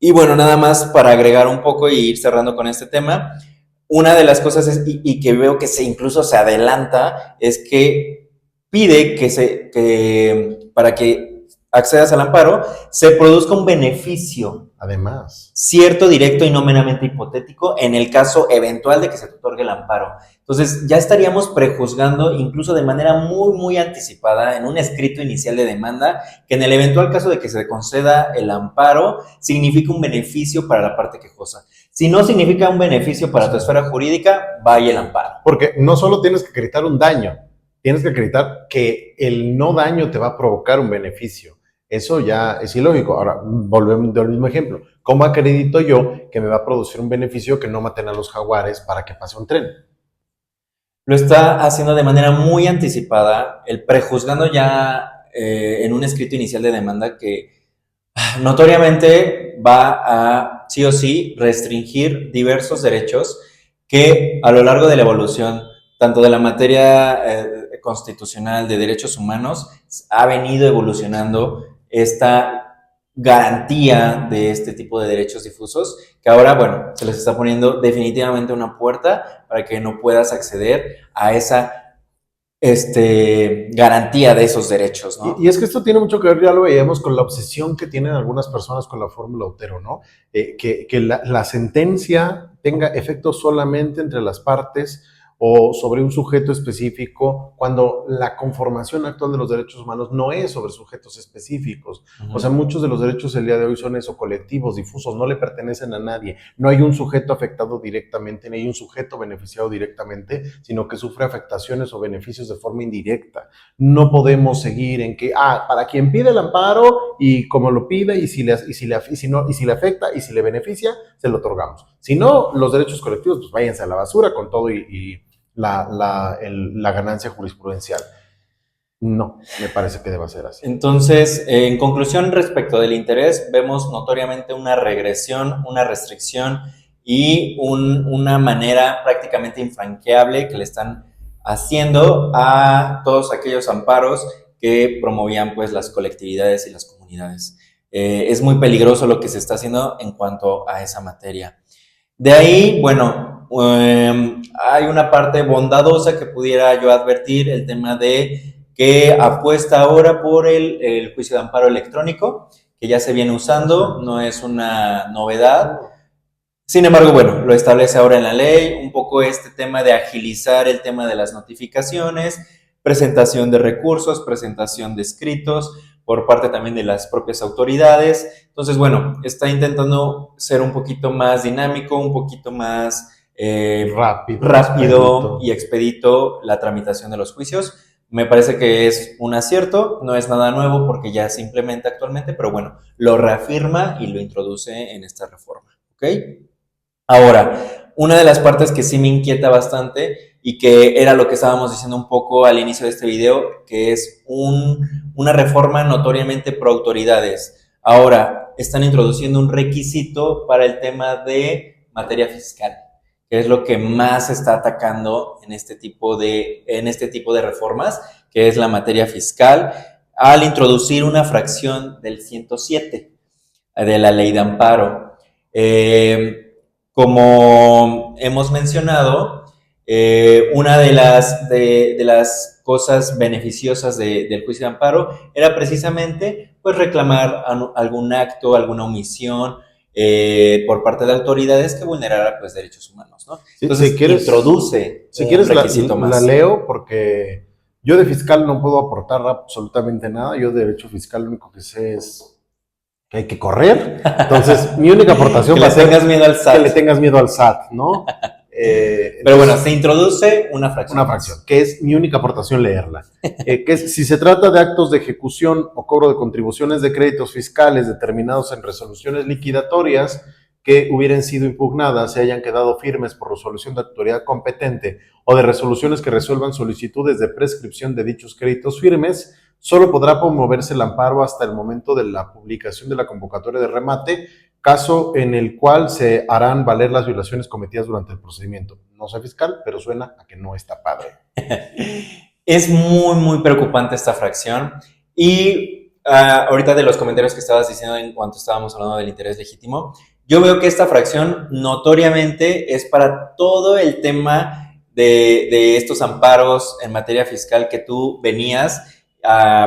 Y bueno, nada más para agregar un poco y ir cerrando con este tema, una de las cosas es, y que veo que incluso se adelanta, es que pide que para que accedas al amparo, se produzca un beneficio. Además. Cierto, directo y no meramente hipotético, en el caso eventual de que se te otorgue el amparo. Entonces, ya estaríamos prejuzgando, incluso de manera muy anticipada, en un escrito inicial de demanda, que en el eventual caso de que se conceda el amparo, significa un beneficio para la parte quejosa. Si no significa un beneficio para tu esfera jurídica, vaya el amparo. Porque no solo tienes que acreditar un daño, tienes que acreditar que el no daño te va a provocar un beneficio. Eso ya es ilógico. Ahora, volvemos al mismo ejemplo. ¿Cómo acredito yo que me va a producir un beneficio que no maten a los jaguares para que pase un tren? Lo está haciendo de manera muy anticipada, el prejuzgando ya en un escrito inicial de demanda que notoriamente va a, sí o sí, restringir diversos derechos que a lo largo de la evolución, tanto de la materia constitucional de derechos humanos, ha venido evolucionando esta garantía de este tipo de derechos difusos, que ahora, bueno, se les está poniendo definitivamente una puerta para que no puedas acceder a esa garantía de esos derechos, ¿no? Y es que esto tiene mucho que ver, ya lo veíamos, con la obsesión que tienen algunas personas con la fórmula Otero, ¿no? Que la sentencia tenga efecto solamente entre las partes o sobre un sujeto específico, cuando la conformación actual de los derechos humanos no es sobre sujetos específicos. O sea, muchos de los derechos el día de hoy son eso, colectivos, difusos, no le pertenecen a nadie. No hay un sujeto afectado directamente, ni hay un sujeto beneficiado directamente, sino que sufre afectaciones o beneficios de forma indirecta. No podemos seguir en que, para quien pide el amparo y como lo pide y si le afecta y si le beneficia, se lo otorgamos. Si no, los derechos colectivos, pues váyanse a la basura con todo y la ganancia jurisprudencial. No, me parece que deba ser así. Entonces, en conclusión, respecto del interés, vemos notoriamente una regresión, una restricción y una manera prácticamente infranqueable que le están haciendo a todos aquellos amparos que promovían pues las colectividades y las comunidades. Es muy peligroso lo que se está haciendo en cuanto a esa materia. De ahí, bueno, hay una parte bondadosa que pudiera yo advertir, el tema de que apuesta ahora por el juicio de amparo electrónico, que ya se viene usando, no es una novedad. Sin embargo, bueno, lo establece ahora en la ley, un poco este tema de agilizar el tema de las notificaciones, presentación de recursos, presentación de escritos por parte también de las propias autoridades. Entonces, bueno, está intentando ser un poquito más dinámico, un poquito más rápido y expedito la tramitación de los juicios. Me parece que es un acierto, no es nada nuevo porque ya se implementa actualmente, pero bueno, lo reafirma y lo introduce en esta reforma, ¿ok? Ahora, una de las partes que sí me inquieta bastante y que era lo que estábamos diciendo un poco al inicio de este video, que es una reforma notoriamente pro autoridades. Ahora, están introduciendo un requisito para el tema de materia fiscal, que es lo que más se está atacando en este tipo de reformas, que es la materia fiscal, al introducir una fracción del 107 de la ley de amparo. Como hemos mencionado, una de las cosas beneficiosas del juicio de amparo era precisamente pues, reclamar algún acto, alguna omisión por parte de autoridades que vulnerara pues, derechos humanos, ¿no? Entonces, introduce un requisito más. La leo porque yo de fiscal no puedo aportar absolutamente nada. Yo de derecho fiscal lo único que sé es que hay que correr. Entonces, mi única aportación va a ser que le tengas miedo al SAT, ¿no? Pero bueno, se introduce una fracción. Una fracción, que es mi única aportación leerla. Que es, si se trata de actos de ejecución o cobro de contribuciones de créditos fiscales determinados en resoluciones liquidatorias que hubieran sido impugnadas, se hayan quedado firmes por resolución de autoridad competente o de resoluciones que resuelvan solicitudes de prescripción de dichos créditos firmes, solo podrá promoverse el amparo hasta el momento de la publicación de la convocatoria de remate, caso en el cual se harán valer las violaciones cometidas durante el procedimiento. No soy fiscal, pero suena a que no está padre. Es muy, muy preocupante esta fracción. Y ahorita de los comentarios que estabas diciendo en cuanto estábamos hablando del interés legítimo, yo veo que esta fracción notoriamente es para todo el tema de estos amparos en materia fiscal que tú venías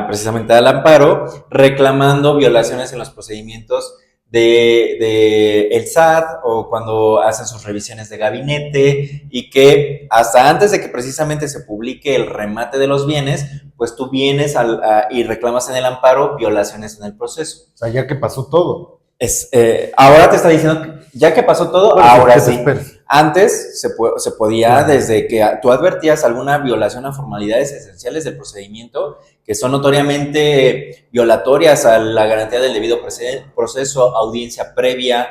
precisamente al amparo, reclamando violaciones en los procedimientos de el SAT o cuando hacen sus revisiones de gabinete y que hasta antes de que precisamente se publique el remate de los bienes, pues tú vienes y reclamas en el amparo violaciones en el proceso. O sea, ya que pasó todo. Ahora te está diciendo que ya que pasó todo, bueno, ahora sí. Antes se podía, desde que tú advertías alguna violación a formalidades esenciales del procedimiento, que son notoriamente violatorias a la garantía del debido proceso, audiencia previa,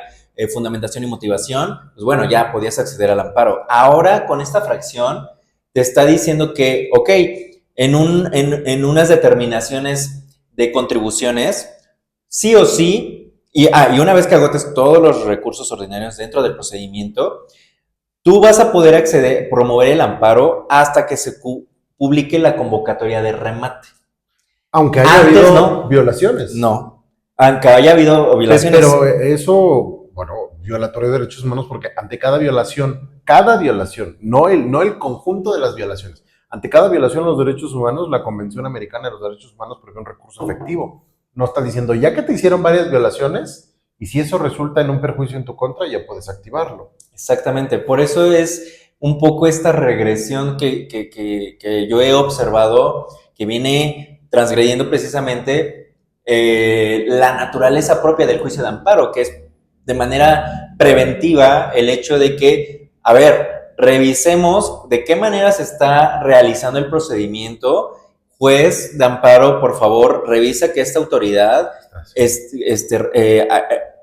fundamentación y motivación, pues bueno, ya podías acceder al amparo. Ahora, con esta fracción, te está diciendo que, ok, en unas determinaciones de contribuciones, sí o sí, y una vez que agotes todos los recursos ordinarios dentro del procedimiento, tú vas a poder promover el amparo hasta que se publique la convocatoria de remate. Aunque haya habido violaciones. No, aunque haya habido violaciones. Pero eso, bueno, violatorio de derechos humanos, porque ante cada violación, no el conjunto de las violaciones, ante cada violación de los derechos humanos, la Convención Americana de los Derechos Humanos prevé un recurso efectivo. No está diciendo, ya que te hicieron varias violaciones, y si eso resulta en un perjuicio en tu contra, ya puedes activarlo. Exactamente, por eso es un poco esta regresión que yo he observado, que viene transgrediendo precisamente la naturaleza propia del juicio de amparo, que es de manera preventiva el hecho de que, a ver, revisemos de qué manera se está realizando el procedimiento. Juez de amparo, por favor, revisa que esta autoridad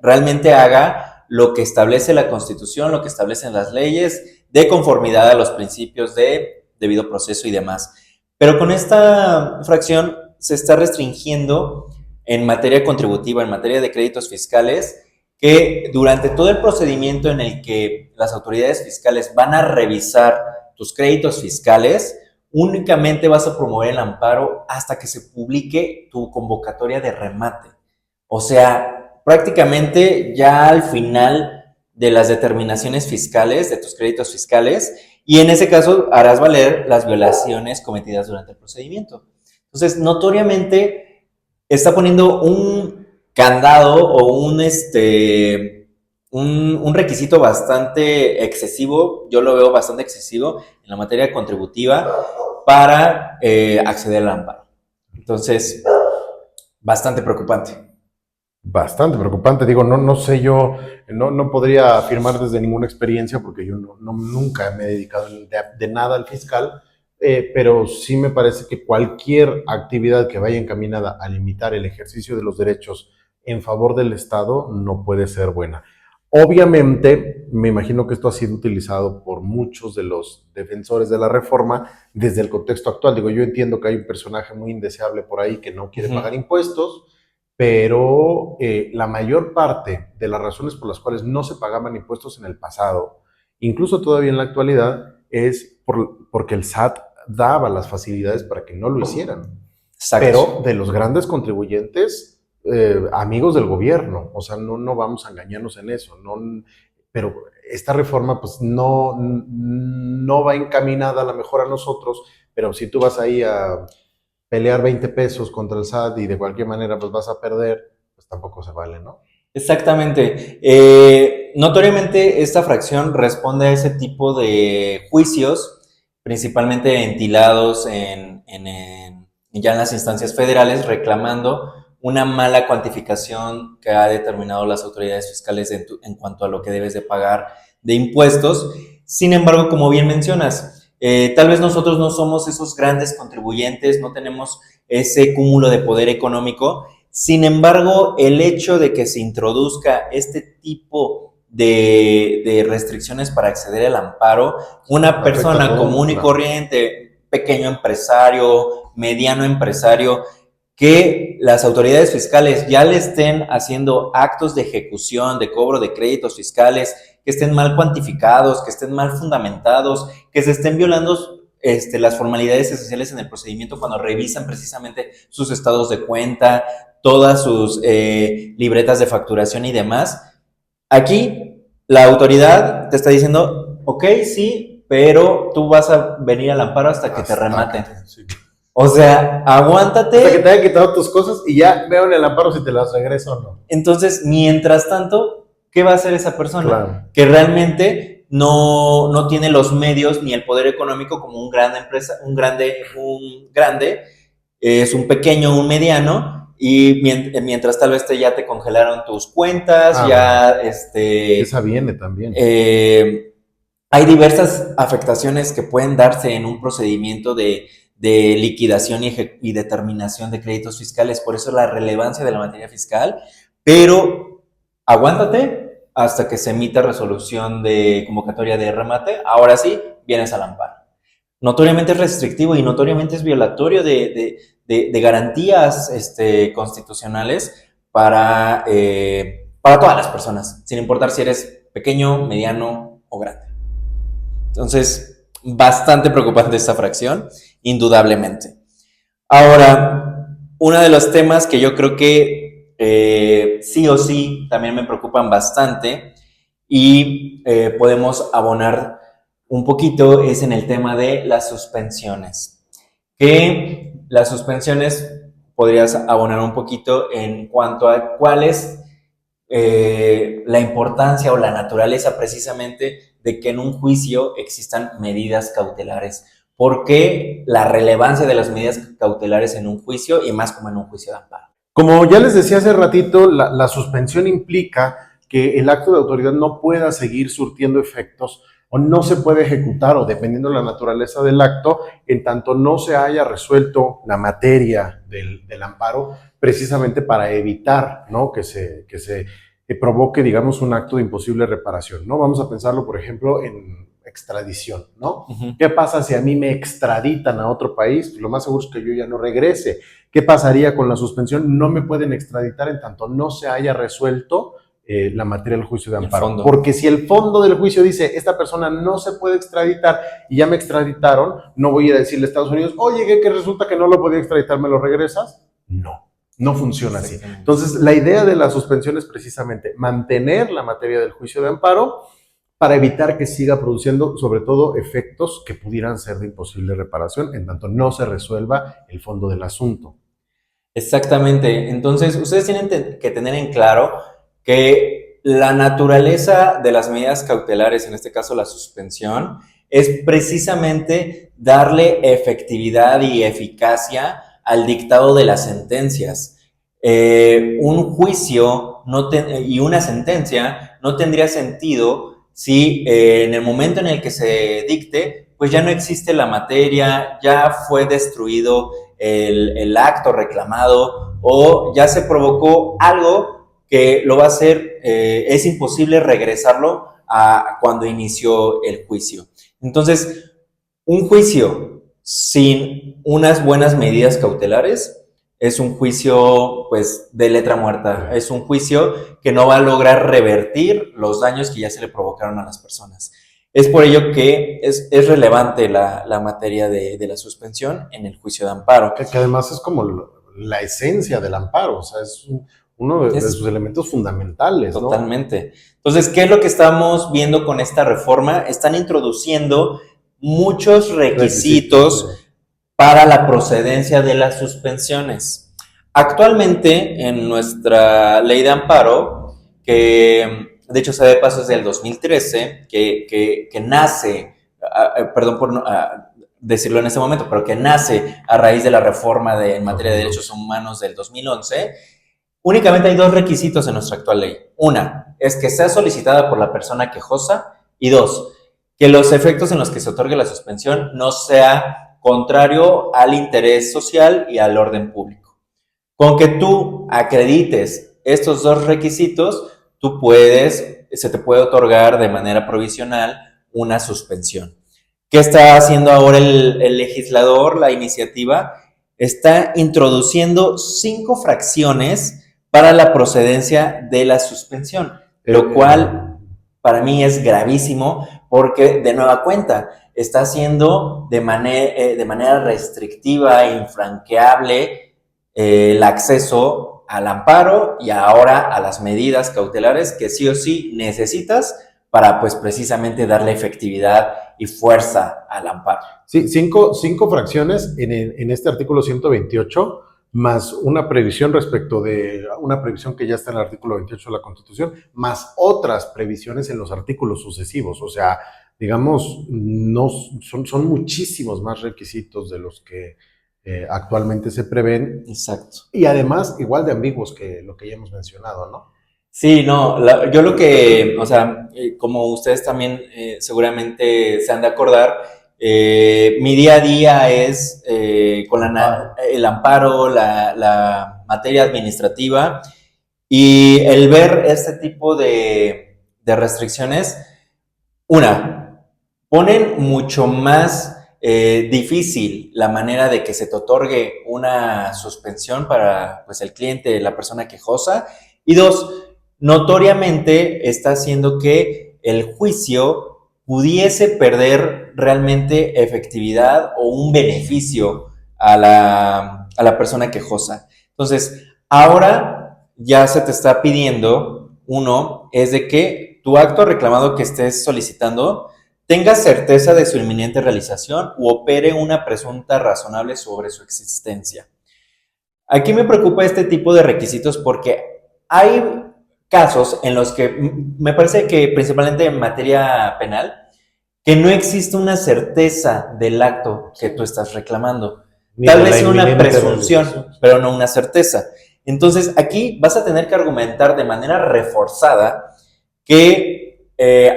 realmente haga lo que establece la Constitución, lo que establecen las leyes, de conformidad a los principios de debido proceso y demás. Pero con esta fracción se está restringiendo en materia contributiva, en materia de créditos fiscales, que durante todo el procedimiento en el que las autoridades fiscales van a revisar tus créditos fiscales, únicamente vas a promover el amparo hasta que se publique tu convocatoria de remate. O sea, prácticamente ya al final de las determinaciones fiscales, de tus créditos fiscales, y en ese caso harás valer las violaciones cometidas durante el procedimiento. Entonces, notoriamente está poniendo un candado o un requisito bastante excesivo, yo lo veo bastante excesivo en la materia contributiva para acceder al amparo. Entonces, bastante preocupante. Bastante preocupante, digo, no sé, yo no podría afirmar desde ninguna experiencia porque yo nunca me he dedicado de nada al fiscal, pero sí me parece que cualquier actividad que vaya encaminada a limitar el ejercicio de los derechos en favor del Estado no puede ser buena. Obviamente, me imagino que esto ha sido utilizado por muchos de los defensores de la reforma desde el contexto actual. Digo, yo entiendo que hay un personaje muy indeseable por ahí que no quiere pagar impuestos, pero la mayor parte de las razones por las cuales no se pagaban impuestos en el pasado, incluso todavía en la actualidad, es porque el SAT daba las facilidades para que no lo hicieran. Exacto. Pero de los grandes contribuyentes, amigos del gobierno, o sea, no vamos a engañarnos en eso, pero esta reforma pues no va encaminada a la mejor a nosotros, pero si tú vas ahí a pelear 20 pesos contra el SAT y de cualquier manera pues vas a perder, pues tampoco se vale, ¿no? Exactamente. Notoriamente esta fracción responde a ese tipo de juicios, principalmente ventilados ya en las instancias federales, reclamando una mala cuantificación que ha determinado las autoridades fiscales en cuanto a lo que debes de pagar de impuestos. Sin embargo, como bien mencionas, tal vez nosotros no somos esos grandes contribuyentes, no tenemos ese cúmulo de poder económico. Sin embargo, el hecho de que se introduzca este tipo de restricciones para acceder al amparo, una persona común y corriente, pequeño empresario, mediano empresario, que las autoridades fiscales ya le estén haciendo actos de ejecución, de cobro de créditos fiscales, que estén mal cuantificados, que estén mal fundamentados, que se estén violando las formalidades esenciales en el procedimiento cuando revisan precisamente sus estados de cuenta, todas sus libretas de facturación y demás. Aquí la autoridad te está diciendo, ok, sí, pero tú vas a venir al amparo hasta que te rematen. Sí. O sea, aguántate. Hasta que te hayan quitado tus cosas y ya veo en el amparo si te las regreso o no. Entonces, mientras tanto, ¿qué va a hacer esa persona? Claro. Que realmente no tiene los medios ni el poder económico como un grande empresa, un grande, es un pequeño, un mediano, y mientras tal vez ya te congelaron tus cuentas, esa viene también. Hay diversas afectaciones que pueden darse en un procedimiento de liquidación y determinación de créditos fiscales, por eso la relevancia de la materia fiscal, pero aguántate hasta que se emita resolución de convocatoria de remate, ahora sí, vienes al amparo. Notoriamente es restrictivo y notoriamente es violatorio de garantías constitucionales para todas las personas, sin importar si eres pequeño, mediano o grande. Entonces, bastante preocupante esta fracción, indudablemente. Ahora, uno de los temas que yo creo que sí o sí también me preocupan bastante y podemos abonar un poquito es en el tema de las suspensiones. Que las suspensiones podrías abonar un poquito en cuanto a cuál es la importancia o la naturaleza precisamente de que en un juicio existan medidas cautelares. ¿Por qué la relevancia de las medidas cautelares en un juicio y más como en un juicio de amparo? Como ya les decía hace ratito, la suspensión implica que el acto de autoridad no pueda seguir surtiendo efectos o no se puede ejecutar, o dependiendo de la naturaleza del acto, en tanto no se haya resuelto la materia del amparo, precisamente para evitar, ¿no?, que se provoque, digamos, un acto de imposible reparación, ¿no? Vamos a pensarlo, por ejemplo, en extradición, ¿no? Uh-huh. ¿Qué pasa si a mí me extraditan a otro país? Pues lo más seguro es que yo ya no regrese. ¿Qué pasaría con la suspensión? No me pueden extraditar en tanto no se haya resuelto la materia del juicio de amparo. Porque si el fondo del juicio dice, esta persona no se puede extraditar y ya me extraditaron, no voy a ir a decirle a Estados Unidos, oye, que resulta que no lo podía extraditar, ¿me lo regresas? No funciona así. Entonces, la idea de la suspensión es precisamente mantener la materia del juicio de amparo para evitar que siga produciendo, sobre todo, efectos que pudieran ser de imposible reparación, en tanto no se resuelva el fondo del asunto. Exactamente. Entonces, ustedes tienen que tener en claro que la naturaleza de las medidas cautelares, en este caso la suspensión, es precisamente darle efectividad y eficacia al dictado de las sentencias. Un juicio y una sentencia no tendría sentido si en el momento en el que se dicte, pues ya no existe la materia, ya fue destruido el acto reclamado o ya se provocó algo que lo va a hacer, es imposible regresarlo a cuando inició el juicio. Entonces, un juicio sin unas buenas medidas cautelares es un juicio, pues, de letra muerta. Es un juicio que no va a lograr revertir los daños que ya se le provocaron a las personas. Es por ello que es relevante la materia de la suspensión en el juicio de amparo. Que además es como la esencia del amparo, o sea, es uno de sus elementos fundamentales, ¿no? Totalmente. Entonces, ¿qué es lo que estamos viendo con esta reforma? Están introduciendo muchos requisitos para la procedencia de las suspensiones. Actualmente, en nuestra ley de amparo, que de hecho se de paso desde el 2013, que nace, perdón por decirlo en este momento, pero que nace a raíz de la reforma en materia de derechos humanos del 2011, únicamente hay dos requisitos en nuestra actual ley. Una, es que sea solicitada por la persona quejosa, y dos, que los efectos en los que se otorgue la suspensión no sea contrario al interés social y al orden público. Con que tú acredites estos dos requisitos, se te puede otorgar de manera provisional una suspensión. ¿Qué está haciendo ahora el legislador, la iniciativa? Está introduciendo 5 fracciones para la procedencia de la suspensión, lo cual para mí es gravísimo porque, de nueva cuenta, está haciendo de manera restrictiva e infranqueable el acceso al amparo y ahora a las medidas cautelares que sí o sí necesitas para, pues, precisamente darle efectividad y fuerza al amparo. Sí, cinco fracciones en este artículo 128, más una previsión respecto de una previsión que ya está en el artículo 28 de la Constitución, más otras previsiones en los artículos sucesivos. O sea, digamos, no, son muchísimos más requisitos de los que actualmente se prevén. Exacto. Y además, igual de ambiguos que lo que ya hemos mencionado, ¿no? Sí, no, yo lo que, o sea, como ustedes también seguramente se han de acordar, mi día a día es con el amparo, la materia administrativa, y el ver este tipo de restricciones, ponen mucho más difícil la manera de que se te otorgue una suspensión para, pues, el cliente, la persona quejosa, y dos, notoriamente está haciendo que el juicio pudiese perder realmente efectividad o un beneficio a la persona quejosa. Entonces, ahora ya se te está pidiendo, es de que tu acto reclamado que estés solicitando tenga certeza de su inminente realización u opere una presunta razonable sobre su existencia. Aquí me preocupa este tipo de requisitos porque hay casos en los que me parece que principalmente en materia penal, que no existe una certeza del acto que tú estás reclamando. Ni Tal de vez la una inminente presunción, realización. pero no una certeza. Entonces, aquí vas a tener que argumentar de manera reforzada que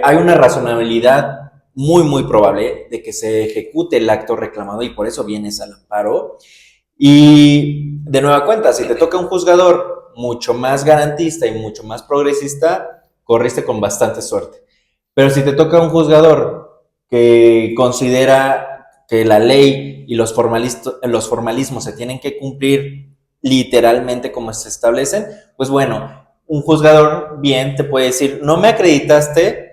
hay una razonabilidad muy, muy probable de que se ejecute el acto reclamado y por eso vienes al amparo. Y de nueva cuenta, si te toca un juzgador mucho más garantista y mucho más progresista, corriste con bastante suerte. Pero si te toca un juzgador que considera que la ley y los formalismos se tienen que cumplir literalmente como se establecen, pues bueno, un juzgador bien te puede decir, no me acreditaste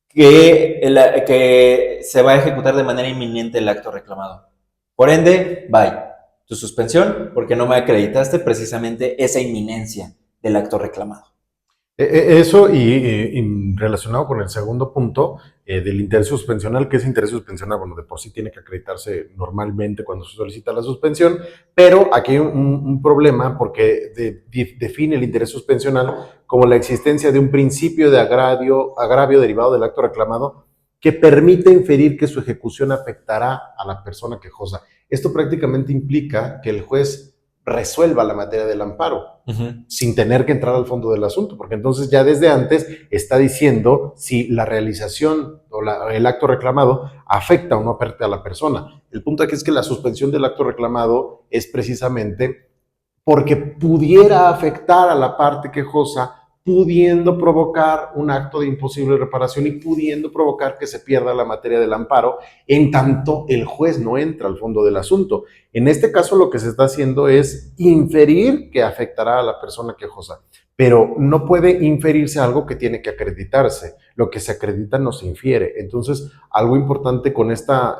que se va a ejecutar de manera inminente el acto reclamado. Por ende, bye. Tu suspensión porque no me acreditaste precisamente esa inminencia del acto reclamado. Eso y relacionado con el segundo punto del interés suspensional, que es interés suspensional, bueno, de por sí tiene que acreditarse normalmente cuando se solicita la suspensión, pero aquí hay un problema porque define el interés suspensional como la existencia de un principio de agravio derivado del acto reclamado que permite inferir que su ejecución afectará a la persona quejosa. Esto prácticamente implica que el juez resuelva la materia del amparo sin tener que entrar al fondo del asunto, porque entonces ya desde antes está diciendo si la realización o el acto reclamado afecta o no afecta a la persona. El punto aquí es que la suspensión del acto reclamado es precisamente porque pudiera afectar a la parte quejosa, pudiendo provocar un acto de imposible reparación y pudiendo provocar que se pierda la materia del amparo, en tanto el juez no entra al fondo del asunto. En este caso lo que se está haciendo es inferir que afectará a la persona quejosa, pero no puede inferirse algo que tiene que acreditarse. Lo que se acredita no se infiere. Entonces, algo importante con estas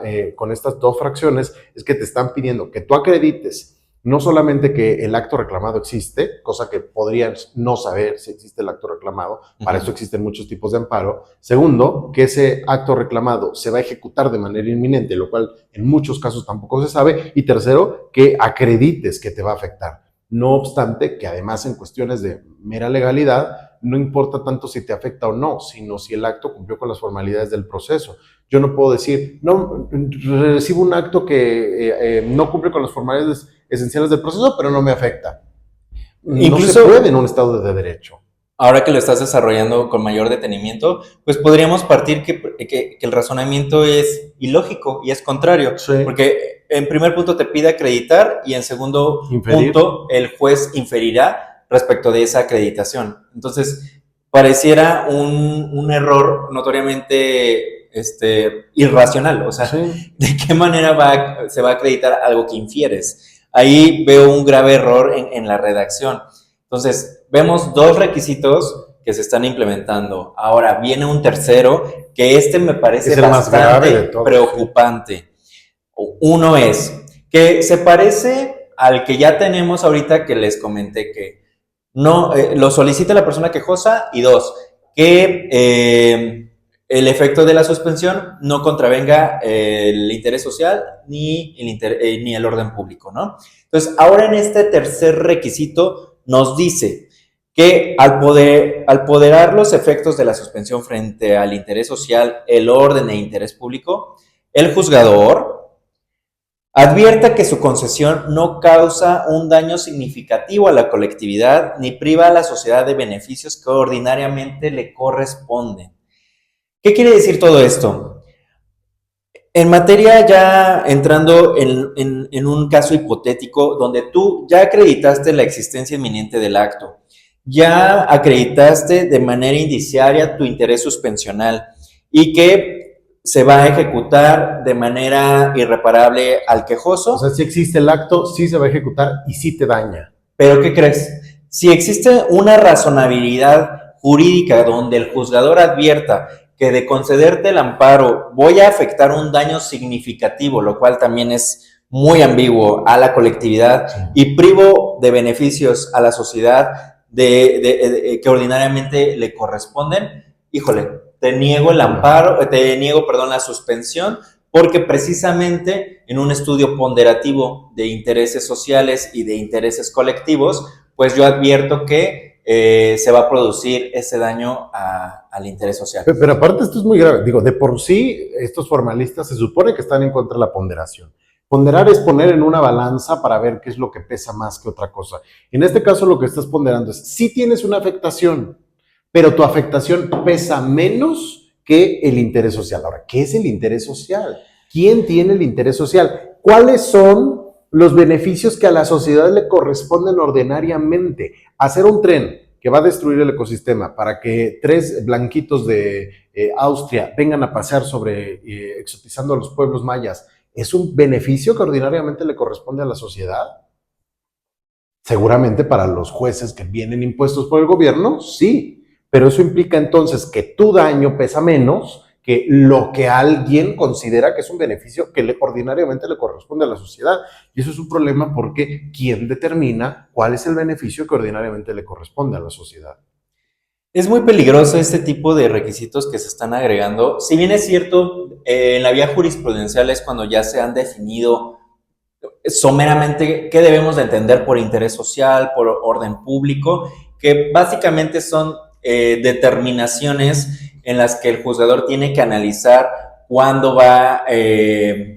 dos fracciones es que te están pidiendo que tú acredites no solamente que el acto reclamado existe, cosa que podrías no saber si existe el acto reclamado, para eso existen muchos tipos de amparo. Segundo, que ese acto reclamado se va a ejecutar de manera inminente, lo cual en muchos casos tampoco se sabe. Y tercero, que acredites que te va a afectar. No obstante, que además en cuestiones de mera legalidad, no importa tanto si te afecta o no, sino si el acto cumplió con las formalidades del proceso. Yo no puedo decir, no, recibo un acto que no cumple con las formalidades esenciales del proceso, pero no me afecta. Incluso, no se puede en un Estado de derecho. Ahora que lo estás desarrollando con mayor detenimiento, pues podríamos partir que el razonamiento es ilógico y es contrario, sí. Porque en primer punto te pide acreditar y en segundo punto el juez inferirá respecto de esa acreditación. Entonces, pareciera un error notoriamente irracional, o sea, sí. ¿De qué manera se va a acreditar algo que infieres? Ahí veo un grave error en la redacción. Entonces, vemos dos requisitos que se están implementando. Ahora, viene un tercero, que me parece bastante preocupante. Uno es que se parece al que ya tenemos ahorita que les comenté que no lo solicita la persona quejosa, y dos, que el efecto de la suspensión no contravenga el interés social ni el orden público, ¿no? Entonces, ahora en este tercer requisito nos dice que al poderar los efectos de la suspensión frente al interés social, el orden e interés público, el juzgador advierta que su concesión no causa un daño significativo a la colectividad ni priva a la sociedad de beneficios que ordinariamente le corresponden. ¿Qué quiere decir todo esto? En materia, ya entrando en un caso hipotético donde tú ya acreditaste la existencia inminente del acto, ya acreditaste de manera indiciaria tu interés suspensional y que se va a ejecutar de manera irreparable al quejoso. O sea, si existe el acto, sí se va a ejecutar y sí te daña. ¿Pero qué crees? Si existe una razonabilidad jurídica donde el juzgador advierta que de concederte el amparo voy a afectar un daño significativo, lo cual también es muy ambiguo, a la colectividad, sí, y privo de beneficios a la sociedad que ordinariamente le corresponden, híjole, te niego el amparo, la suspensión, porque precisamente en un estudio ponderativo de intereses sociales y de intereses colectivos, pues yo advierto que se va a producir ese daño al interés social. Pero aparte esto es muy grave. Digo, de por sí, estos formalistas se supone que están en contra de la ponderación. Ponderar es poner en una balanza para ver qué es lo que pesa más que otra cosa. En este caso lo que estás ponderando es, sí tienes una afectación, pero tu afectación pesa menos que el interés social. Ahora, ¿qué es el interés social? ¿Quién tiene el interés social? ¿Cuáles son los beneficios que a la sociedad le corresponden ordinariamente? Hacer un tren que va a destruir el ecosistema para que 3 blanquitos de Austria vengan a pasear exotizando a los pueblos mayas, ¿es un beneficio que ordinariamente le corresponde a la sociedad? Seguramente para los jueces que vienen impuestos por el gobierno, sí, pero eso implica entonces que tu daño pesa menos que lo que alguien considera que es un beneficio que ordinariamente le corresponde a la sociedad. Y eso es un problema porque ¿quién determina cuál es el beneficio que ordinariamente le corresponde a la sociedad? Es muy peligroso este tipo de requisitos que se están agregando. Si bien es cierto, en la vía jurisprudencial es cuando ya se han definido someramente qué debemos de entender por interés social, por orden público, que básicamente son determinaciones en las que el juzgador tiene que analizar cuándo va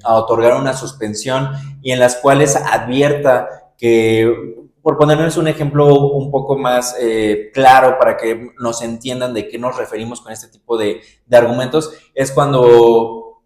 a otorgar una suspensión y en las cuales advierta que, por ponerles un ejemplo un poco más claro para que nos entiendan de qué nos referimos con este tipo de argumentos, es cuando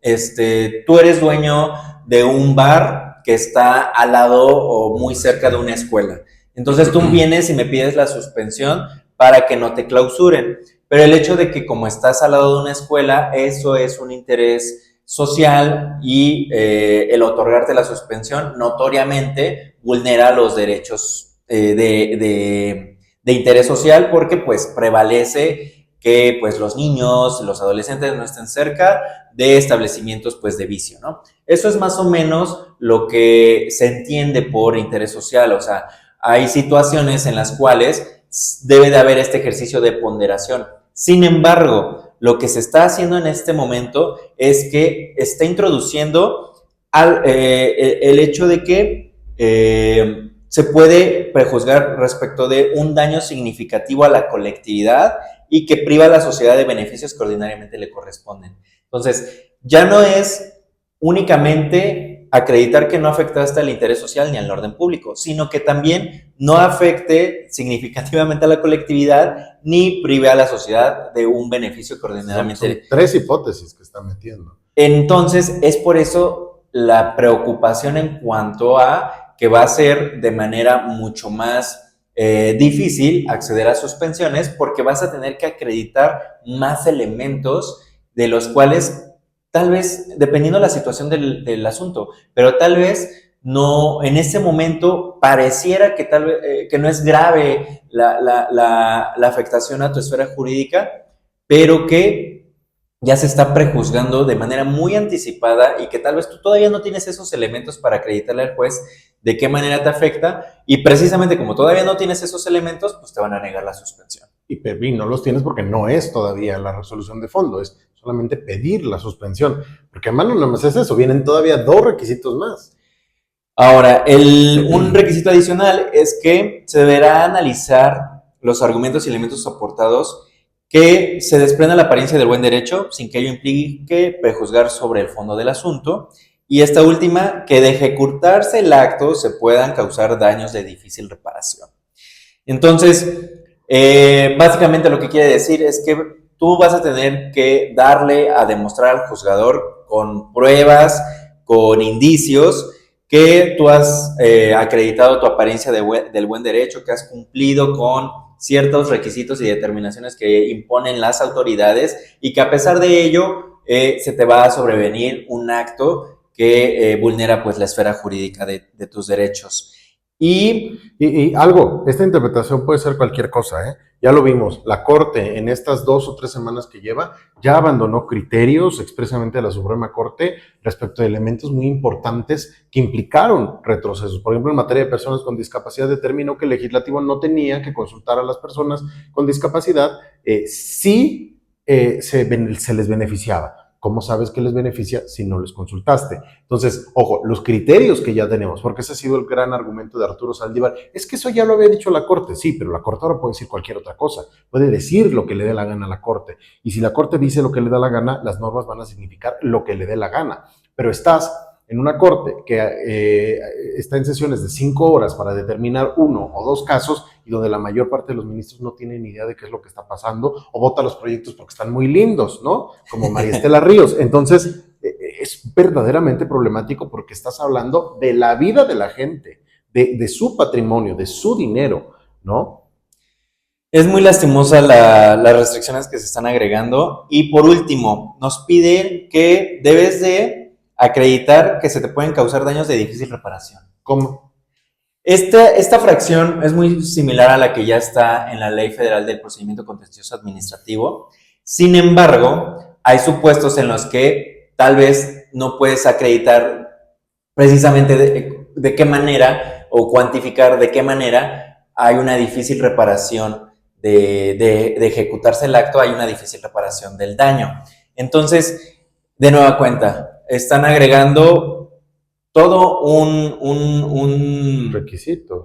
tú eres dueño de un bar que está al lado o muy cerca de una escuela. Entonces tú vienes y me pides la suspensión para que no te clausuren. Pero el hecho de que como estás al lado de una escuela, eso es un interés social y el otorgarte la suspensión notoriamente vulnera los derechos de interés social porque pues prevalece que pues los niños, los adolescentes no estén cerca de establecimientos pues de vicio, ¿no? Eso es más o menos lo que se entiende por interés social, o sea, hay situaciones en las cuales debe de haber este ejercicio de ponderación. Sin embargo, lo que se está haciendo en este momento es que está introduciendo el hecho de que se puede prejuzgar respecto de un daño significativo a la colectividad y que priva a la sociedad de beneficios que ordinariamente le corresponden. Entonces, ya no es únicamente acreditar que no afectaste al interés social ni al orden público, sino que también no afecte significativamente a la colectividad ni prive a la sociedad de un beneficio que ordinariamente... Son 3 hipótesis que están metiendo. Entonces, es por eso la preocupación en cuanto a que va a ser de manera mucho más difícil acceder a suspensiones porque vas a tener que acreditar más elementos de los cuales tal vez, dependiendo de la situación del asunto, pero tal vez no, en ese momento pareciera que tal vez que no es grave la afectación a tu esfera jurídica, pero que ya se está prejuzgando de manera muy anticipada y que tal vez tú todavía no tienes esos elementos para acreditarle al juez de qué manera te afecta y precisamente como todavía no tienes esos elementos, pues te van a negar la suspensión. Y no los tienes porque no es todavía la resolución de fondo, es solamente pedir la suspensión, porque además no más es eso, vienen todavía 2 requisitos más. Ahora, un requisito adicional es que se deberá analizar los argumentos y elementos aportados que se desprenda la apariencia del buen derecho sin que ello implique prejuzgar sobre el fondo del asunto. Y esta última, que de ejecutarse el acto se puedan causar daños de difícil reparación. Entonces, básicamente lo que quiere decir es que tú vas a tener que darle a demostrar al juzgador con pruebas, con indicios, que tú has acreditado tu apariencia del buen derecho, que has cumplido con ciertos requisitos y determinaciones que imponen las autoridades y que a pesar de ello se te va a sobrevenir un acto que vulnera pues la esfera jurídica de tus derechos. Y algo, esta interpretación puede ser cualquier cosa, ¿eh? Ya lo vimos, la Corte en estas 2 o 3 semanas que lleva ya abandonó criterios expresamente de la Suprema Corte respecto de elementos muy importantes que implicaron retrocesos. Por ejemplo, en materia de personas con discapacidad determinó que el legislativo no tenía que consultar a las personas con discapacidad si se les beneficiaba. ¿Cómo sabes que les beneficia si no les consultaste? Entonces, ojo, los criterios que ya tenemos, porque ese ha sido el gran argumento de Arturo Saldívar, es que eso ya lo había dicho la Corte, sí, pero la Corte ahora puede decir cualquier otra cosa, puede decir lo que le dé la gana a la Corte, y si la Corte dice lo que le da la gana, las normas van a significar lo que le dé la gana, pero estás en una Corte que está en sesiones de 5 horas para determinar 1 o 2 casos y donde la mayor parte de los ministros no tienen ni idea de qué es lo que está pasando o vota los proyectos porque están muy lindos, ¿no? Como María Estela Ríos. Entonces, es verdaderamente problemático porque estás hablando de la vida de la gente, de su patrimonio, de su dinero, ¿no? Es muy lastimosa las restricciones que se están agregando. Y por último, nos piden que debes de acreditar que se te pueden causar daños de difícil reparación. ¿Cómo? Esta fracción es muy similar a la que ya está en la Ley Federal del Procedimiento Contencioso Administrativo. Sin embargo, hay supuestos en los que tal vez no puedes acreditar precisamente de qué manera o cuantificar de qué manera hay una difícil reparación de ejecutarse el acto, hay una difícil reparación del daño. Entonces, de nueva cuenta, están agregando todo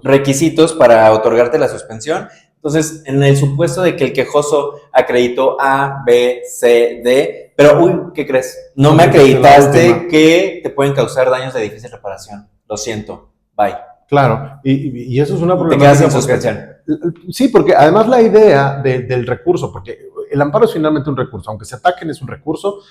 requisitos para otorgarte la suspensión. Entonces, en el supuesto de que el quejoso acreditó A, B, C, D, pero, ¿qué crees? No me acreditaste que te pueden causar daños de difícil reparación. Lo siento. Bye. Claro, y eso es una problemática. Te quedas sin suspensión. Sí, porque además la idea del recurso, porque el amparo es finalmente un recurso, aunque se ataquen es un recurso,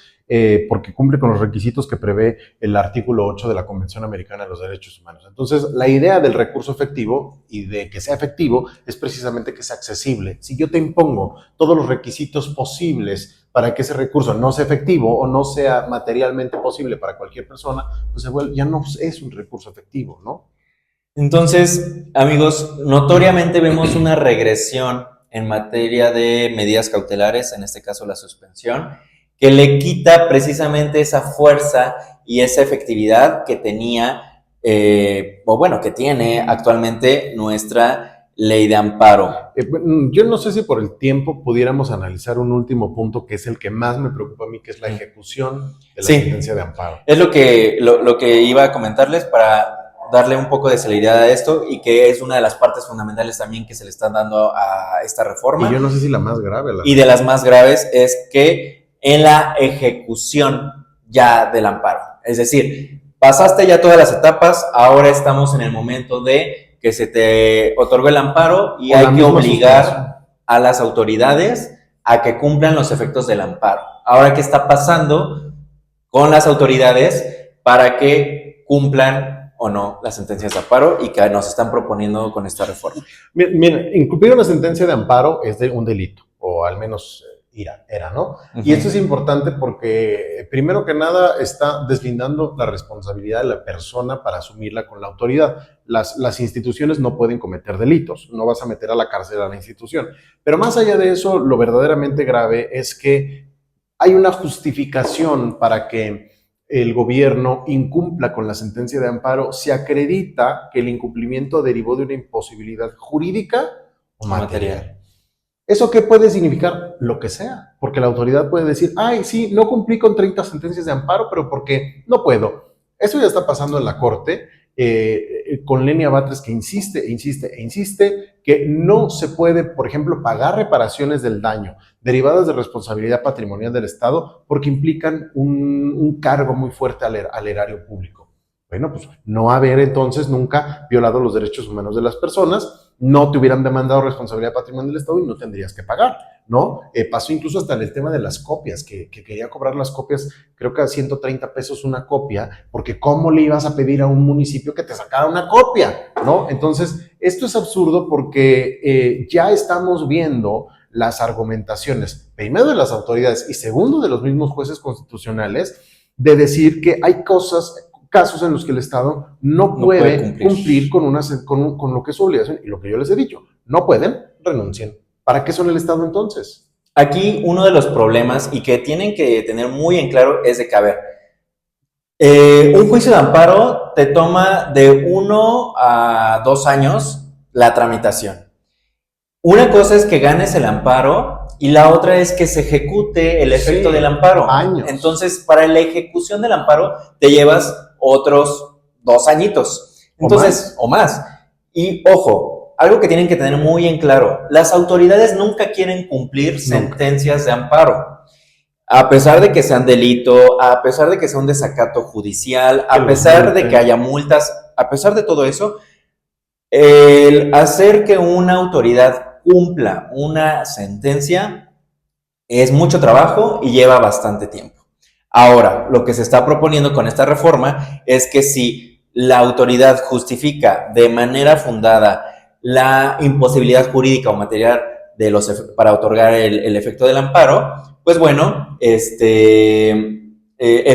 porque cumple con los requisitos que prevé el artículo 8 de la Convención Americana de los Derechos Humanos. Entonces, la idea del recurso efectivo y de que sea efectivo es precisamente que sea accesible. Si yo te impongo todos los requisitos posibles para que ese recurso no sea efectivo o no sea materialmente posible para cualquier persona, pues ya no es un recurso efectivo, ¿no? Entonces, amigos, notoriamente vemos una regresión en materia de medidas cautelares, en este caso la suspensión, que le quita precisamente esa fuerza y esa efectividad que tenía, que tiene actualmente nuestra ley de amparo. Yo no sé si por el tiempo pudiéramos analizar un último punto que es el que más me preocupa a mí, que es la ejecución de la sentencia de amparo. Es lo que iba a comentarles para darle un poco de celeridad a esto y que es una de las partes fundamentales también que se le están dando a esta reforma. Y yo no sé si la más grave. Y de las más graves es que en la ejecución ya del amparo. Es decir, pasaste ya todas las etapas, ahora estamos en el momento de que se te otorgó el amparo y hay que obligar a las autoridades a que cumplan los efectos del amparo. Ahora, ¿qué está pasando con las autoridades para que cumplan o no las sentencias de amparo y que nos están proponiendo con esta reforma? Miren, incumplir una sentencia de amparo es un delito, o al menos era, ¿no? Uh-huh. Y esto es importante porque, primero que nada, está deslindando la responsabilidad de la persona para asumirla con la autoridad. Las instituciones no pueden cometer delitos, no vas a meter a la cárcel a la institución. Pero más allá de eso, lo verdaderamente grave es que hay una justificación para que el gobierno incumpla con la sentencia de amparo. Se acredita que el incumplimiento derivó de una imposibilidad jurídica o material. ¿Eso qué puede significar? Lo que sea, porque la autoridad puede decir, ay, sí, no cumplí con 30 sentencias de amparo, pero porque no puedo. Eso ya está pasando en la Corte, con Lenia Batres, que insiste que no se puede, por ejemplo, pagar reparaciones del daño derivadas de responsabilidad patrimonial del Estado porque implican un cargo muy fuerte al erario público. Bueno, pues no haber entonces nunca violado los derechos humanos de las personas, no te hubieran demandado responsabilidad patrimonial del Estado y no tendrías que pagar, ¿no? Pasó incluso hasta en el tema de las copias, que quería cobrar las copias, creo que a 130 pesos una copia, porque ¿cómo le ibas a pedir a un municipio que te sacara una copia, ¿no? Entonces, esto es absurdo porque ya estamos viendo las argumentaciones, primero de las autoridades y segundo de los mismos jueces constitucionales, de decir que hay casos en los que el Estado no puede cumplir con lo que es su obligación. Y lo que yo les he dicho, no pueden, renuncien. ¿Para qué son el Estado entonces? Aquí uno de los problemas y que tienen que tener muy en claro es de que, a ver, un juicio de amparo te toma de 1 a 2 años la tramitación. Una cosa es que ganes el amparo y la otra es que se ejecute el efecto Sí, del amparo. años. Entonces, para la ejecución del amparo te llevas otros 2 añitos. Entonces, o más. Y ojo, algo que tienen que tener muy en claro, las autoridades nunca quieren cumplir sentencias de amparo. A pesar de que sean delito, a pesar de que sea un desacato judicial, a pesar de que haya multas, a pesar de todo eso, el hacer que una autoridad cumpla una sentencia es mucho trabajo y lleva bastante tiempo. Ahora, lo que se está proponiendo con esta reforma es que si la autoridad justifica de manera fundada la imposibilidad jurídica o material para otorgar el efecto del amparo, pues bueno, el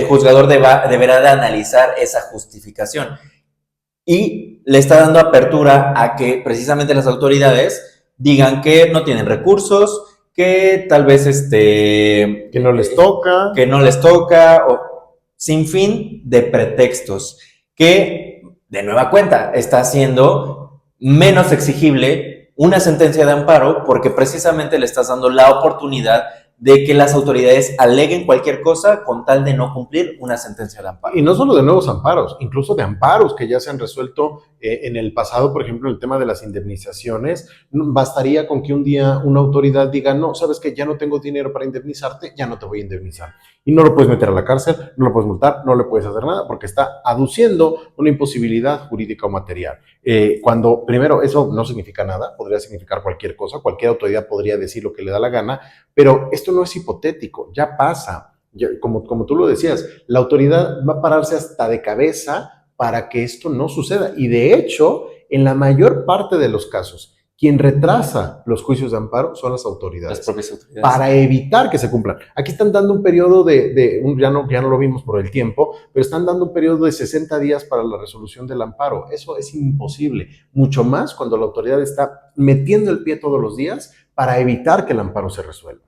juzgador deberá de analizar esa justificación y le está dando apertura a que precisamente las autoridades digan que no tienen recursos, que tal vez que no les toca, o sin fin de pretextos, que de nueva cuenta está haciendo menos exigible una sentencia de amparo porque precisamente le estás dando la oportunidad de que las autoridades aleguen cualquier cosa con tal de no cumplir una sentencia de amparo. Y no solo de nuevos amparos, incluso de amparos que ya se han resuelto en el pasado, por ejemplo, el tema de las indemnizaciones. Bastaría con que un día una autoridad diga, no, sabes que ya no tengo dinero para indemnizarte, ya no te voy a indemnizar. Y no lo puedes meter a la cárcel, no lo puedes multar, no le puedes hacer nada, porque está aduciendo una imposibilidad jurídica o material. Cuando, primero, eso no significa nada, podría significar cualquier cosa, cualquier autoridad podría decir lo que le da la gana, pero esto no es hipotético, ya pasa. Como tú lo decías, la autoridad va a pararse hasta de cabeza para que esto no suceda. Y de hecho, en la mayor parte de los casos, quien retrasa los juicios de amparo son las autoridades. Las propias autoridades. Para evitar que se cumplan. Aquí están dando un periodo ya no lo vimos por el tiempo, pero están dando un periodo de 60 días para la resolución del amparo. Eso es imposible. Mucho más cuando la autoridad está metiendo el pie todos los días para evitar que el amparo se resuelva.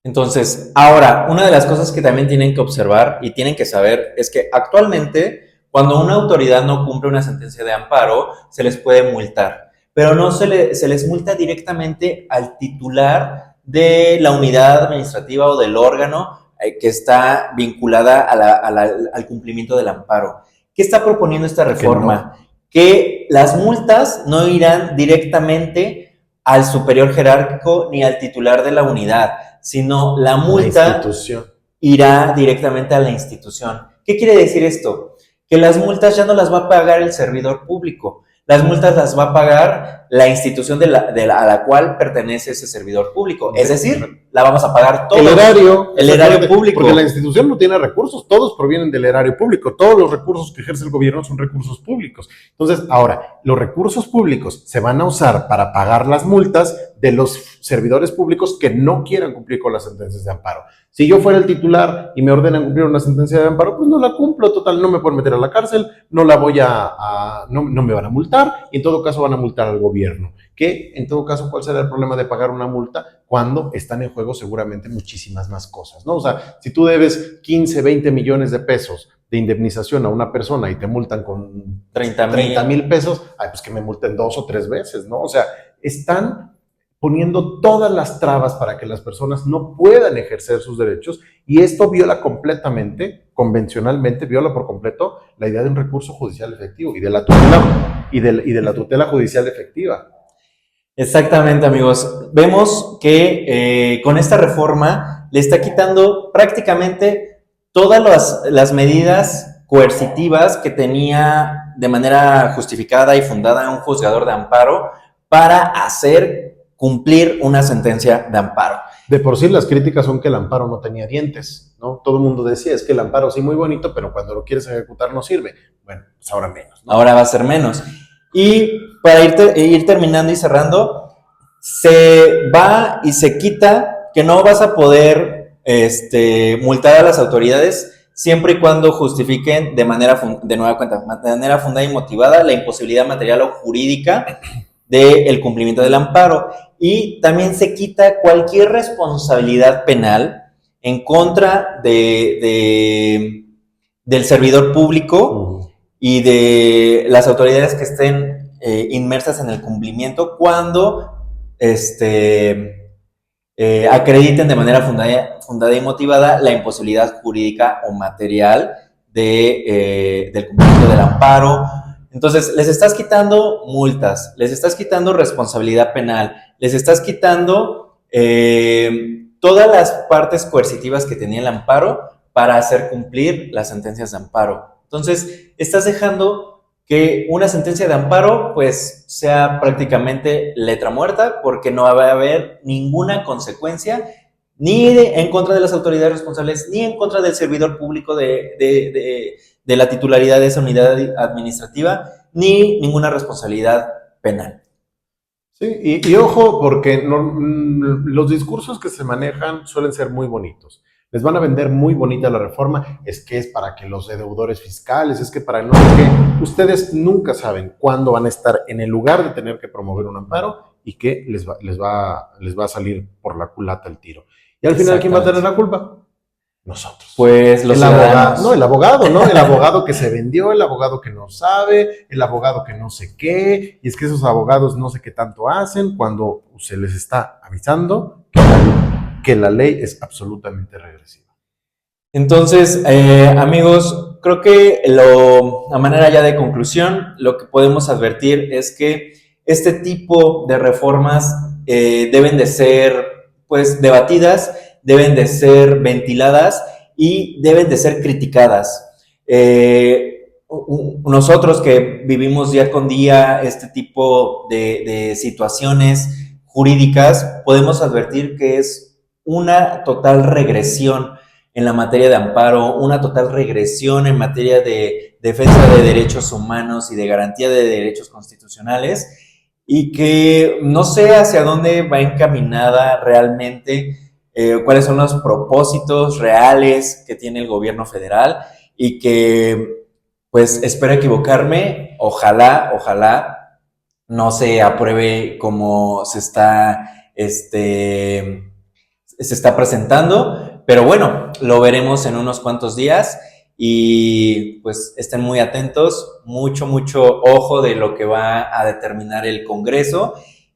Entonces, ahora, una de las cosas que también tienen que observar y tienen que saber es que actualmente, cuando una autoridad no cumple una sentencia de amparo, se les puede multar, pero no se les multa directamente al titular de la unidad administrativa o del órgano que está vinculada al cumplimiento del amparo. ¿Qué está proponiendo esta reforma? Que las multas no irán directamente al superior jerárquico ni al titular de la unidad, sino la multa irá directamente a la institución. ¿Qué quiere decir esto? Que las multas ya no las va a pagar el servidor público, las multas las va a pagar la institución a la cual pertenece ese servidor público. Es decir, la vamos a pagar todos. El erario público. Porque la institución no tiene recursos, todos provienen del erario público. Todos los recursos que ejerce el gobierno son recursos públicos. Entonces, ahora, los recursos públicos se van a usar para pagar las multas de los servidores públicos que no quieran cumplir con las sentencias de amparo. Si yo fuera el titular y me ordenan cumplir una sentencia de amparo, pues no la cumplo, total, no me pueden meter a la cárcel, no la voy no me van a multar, y en todo caso van a multar al gobierno. Que, en todo caso, ¿cuál será el problema de pagar una multa cuando están en juego seguramente muchísimas más cosas, ¿no? O sea, si tú debes 15, 20 millones de pesos de indemnización a una persona y te multan con 30,000 pesos, pues que me multen 2 o 3 veces, ¿no? O sea, están poniendo todas las trabas para que las personas no puedan ejercer sus derechos, y esto viola completamente, convencionalmente, viola por completo la idea de un recurso judicial efectivo y de la tutela judicial efectiva. Exactamente, amigos. Vemos que con esta reforma le está quitando prácticamente todas las medidas coercitivas que tenía de manera justificada y fundada un juzgador de amparo para hacer cumplir una sentencia de amparo. De por sí las críticas son que el amparo no tenía dientes, ¿no? Todo el mundo decía, es que el amparo sí muy bonito, pero cuando lo quieres ejecutar no sirve. Bueno, pues ahora menos, ¿no? Ahora va a ser menos. Y para ir terminando y cerrando, se va y se quita que no vas a poder multar a las autoridades siempre y cuando justifiquen de manera fundada y motivada la imposibilidad material o jurídica del cumplimiento del amparo. Y también se quita cualquier responsabilidad penal en contra del servidor público y de las autoridades que estén inmersas en el cumplimiento cuando acrediten de manera fundada y motivada la imposibilidad jurídica o material del cumplimiento del amparo. Entonces, les estás quitando multas, les estás quitando responsabilidad penal, les estás quitando todas las partes coercitivas que tenía el amparo para hacer cumplir las sentencias de amparo. Entonces, estás dejando que una sentencia de amparo pues sea prácticamente letra muerta, porque no va a haber ninguna consecuencia ni en contra de las autoridades responsables, ni en contra del servidor público de la titularidad de esa unidad administrativa, ni ninguna responsabilidad penal. Sí, y ojo, porque los discursos que se manejan suelen ser muy bonitos. Les van a vender muy bonita la reforma, es que es para que los deudores fiscales, es que para no sé qué. Ustedes nunca saben cuándo van a estar en el lugar de tener que promover un amparo y que les va a salir por la culata el tiro. Y al final, ¿quién va a tener la culpa? Nosotros. Pues los ciudadanos. No, el abogado, ¿no? El abogado que se vendió, el abogado que no sabe, el abogado que no sé qué. Y es que esos abogados no sé qué tanto hacen cuando se les está avisando que la ley es absolutamente regresiva. Entonces, amigos, creo que a manera ya de conclusión, lo que podemos advertir es que este tipo de reformas deben de ser pues debatidas, deben de ser ventiladas y deben de ser criticadas. Nosotros que vivimos día con día este tipo de situaciones jurídicas, podemos advertir que es una total regresión en la materia de amparo, una total regresión en materia de defensa de derechos humanos y de garantía de derechos constitucionales, y que no sé hacia dónde va encaminada realmente, cuáles son los propósitos reales que tiene el gobierno federal, y que, pues, espero equivocarme, ojalá no se apruebe como se está presentando, pero bueno, lo veremos en unos cuantos días. Y pues estén muy atentos, mucho ojo de lo que va a determinar el Congreso,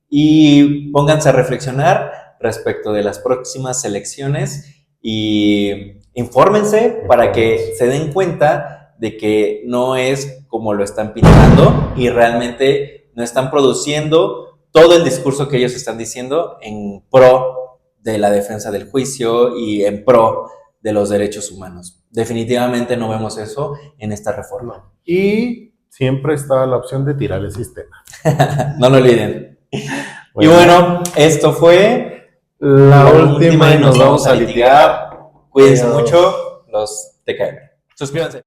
y pónganse a reflexionar respecto de las próximas elecciones y infórmense para que se den cuenta de que no es como lo están pintando y realmente no están produciendo todo el discurso que ellos están diciendo en pro de la defensa del juicio y en pro de los derechos humanos. Definitivamente no vemos eso en esta reforma. Y siempre está la opción de tirar el sistema. No lo olviden. Bueno, y bueno, esto fue la última y nos vamos a litigar. Cuídense mucho, los TKM. Suscríbanse.